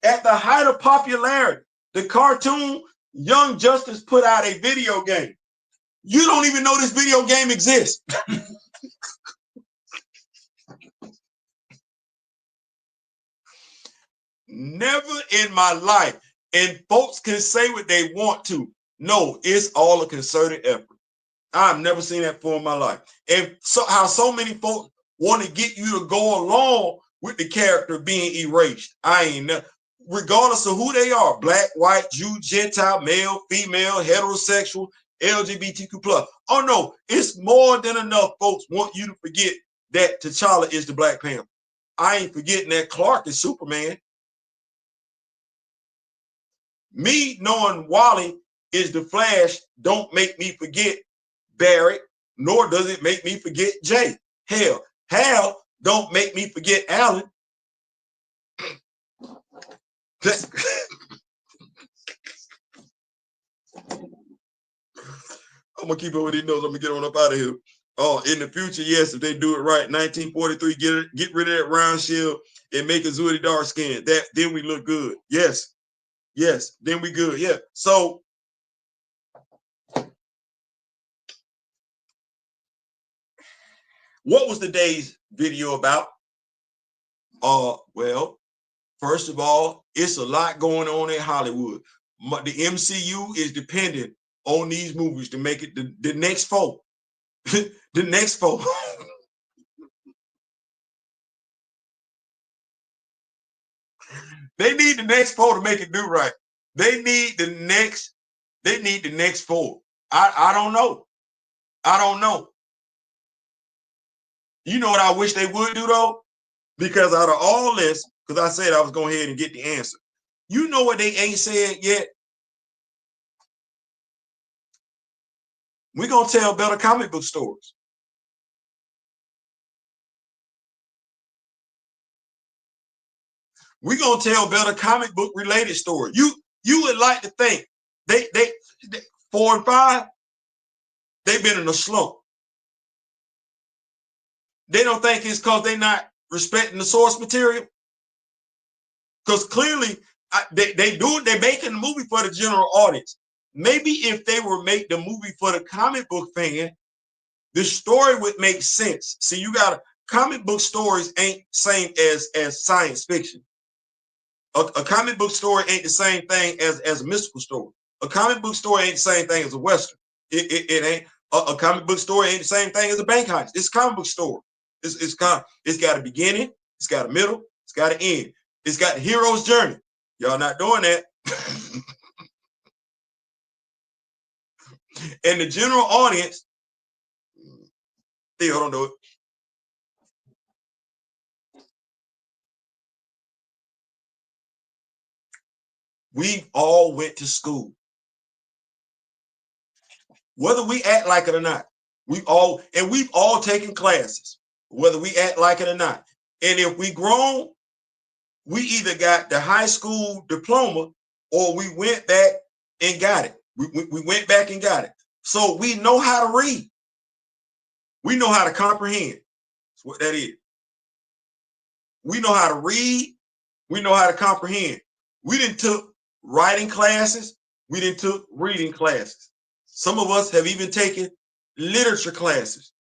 At the height of popularity, the cartoon Young Justice put out a video game. You don't even know this video game exists. Never in my life. And folks can say what they want to. No, it's all a concerted effort. I've never seen that before in my life. And so how so many folks want to get you to go along with the character being erased. I ain't never, regardless of who they are, black, white, Jew, Gentile, male, female, heterosexual, LGBTQ+. Oh no, it's more than enough folks want you to forget that T'Challa is the Black Panther. I ain't forgetting that Clark is Superman. Me knowing Wally is the Flash don't make me forget Barry, nor does it make me forget Jay. Hell, Hal don't make me forget Alan. I'm gonna keep it with these notes. I'm gonna get on up out of here. Oh, in the future, yes, if they do it right, 1943, get rid of that round shield and make Azuri dark skin. Then we look good. Yes, then we good. Yeah. So what was today's video about? Well, first of all, it's a lot going on in Hollywood. The MCU is dependent on these movies to make it the next four. The next four. They need the next four to make it do right. They need the next four. I don't know. I don't know. You know what I wish they would do though? Because out of all this, because I said I was going ahead and get the answer. You know what they ain't said yet? We're going to tell better comic book stories. We're going to tell better comic book related stories. You would like to think they 4 and 5, they've been in a slump. They don't think it's because they're not respecting the source material. Because clearly they're making the movie for the general audience. Maybe if they were make the movie for the comic book fan, the story would make sense. See, you got comic book stories ain't same as science fiction. A comic book story ain't the same thing as a mystical story. A comic book story ain't the same thing as a Western. It ain't a comic book story ain't the same thing as a bank heist. It's a comic book story. It's got a beginning, it's got a middle, it's got an end. It's got the hero's journey. Y'all not doing that. And the general audience, still don't do it. We all went to school. Whether we act like it or not, we've all taken classes, whether we act like it or not. And if we grown, we either got the high school diploma or we went back and got it. We went back and got it. So we know how to read. We know how to comprehend. That's what that is. We know how to read. We know how to comprehend. We didn't took writing classes. We didn't took reading classes. Some of us have even taken literature classes.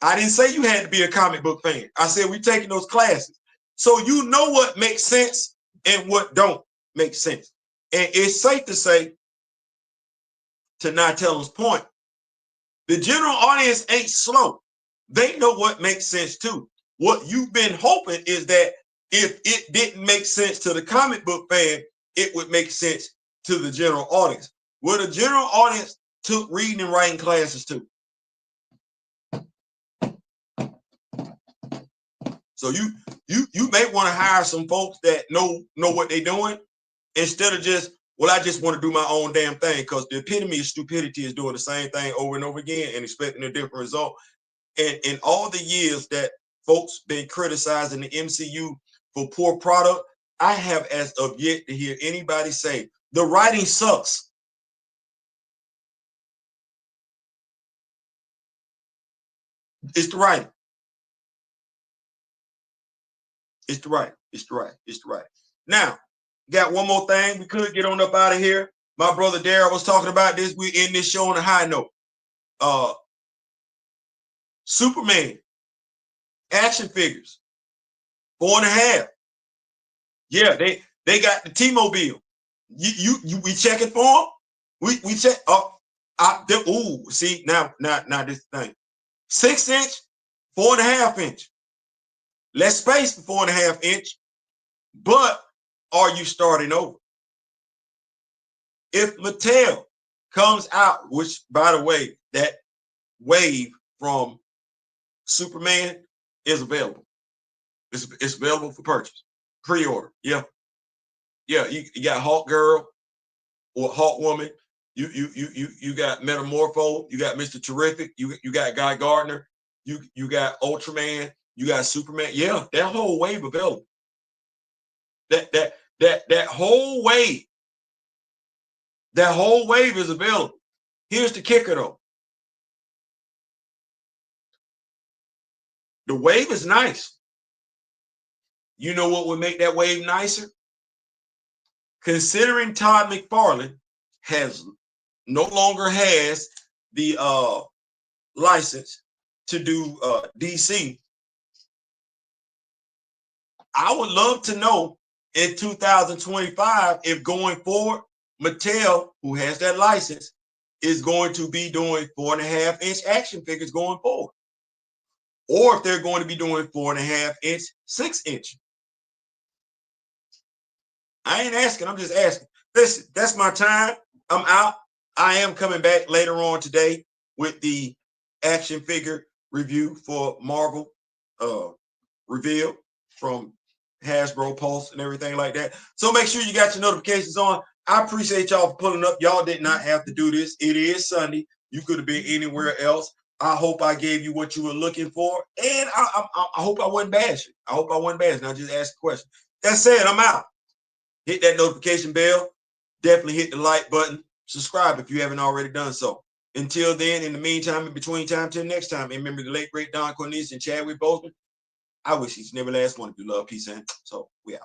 I didn't say you had to be a comic book fan. I said we taking those classes. So you know what makes sense and what don't make sense. And it's safe to say, to Natella's point, the general audience ain't slow. They know what makes sense too. What you've been hoping is that if it didn't make sense to the comic book fan, it would make sense to the general audience. Well, the general audience took reading and writing classes too. So you may want to hire some folks that know what they're doing instead of just, well, I just want to do my own damn thing, because the epitome of stupidity is doing the same thing over and over again and expecting a different result. And in all the years that folks been criticizing the MCU for poor product, I have as of yet to hear anybody say the writing sucks. It's the writing. It's the right. It's the right. It's the right. Now, got one more thing. We could get on up out of here. My brother Darryl was talking about this. We're in this show on a high note. Superman action figures, 4.5. Yeah, they got the T-Mobile. We checking for them? We check. See now this thing. 6-inch, 4.5-inch. Less space for 4.5-inch, but are you starting over? If Mattel comes out, which by the way, that wave from Superman is available. It's available for purchase, pre-order. Yeah, you got Hawk Girl or Hawk Woman. You got Metamorpho. You got Mr. Terrific. You got Guy Gardner. You got Ultraman. You got Superman. Yeah, that whole wave available. That whole wave. That whole wave is available. Here's the kicker though. The wave is nice. You know what would make that wave nicer? Considering Todd McFarlane no longer has the license to do DC, I would love to know in 2025 if going forward, Mattel, who has that license, is going to be doing 4.5-inch action figures going forward. Or if they're going to be doing 4.5-inch, 6-inch. I ain't asking, I'm just asking. Listen, that's my time. I'm out. I am coming back later on today with the action figure review for Marvel reveal from Hasbro Pulse and everything like that. So make sure you got your notifications on. I appreciate y'all for pulling up. Y'all did not have to do this. It is Sunday. You could have been anywhere else. I hope I gave you what you were looking for. And I hope I wasn't bashing. I hope I wasn't bashing. I just asked a question. That said, I'm out. Hit that notification bell. Definitely hit the like button. Subscribe if you haven't already done so. Until then, in the meantime, in between time, till next time, remember the late, great Don Cornelius and Chadwick Boseman. I wish each and every last one of you love, peace, and so we out.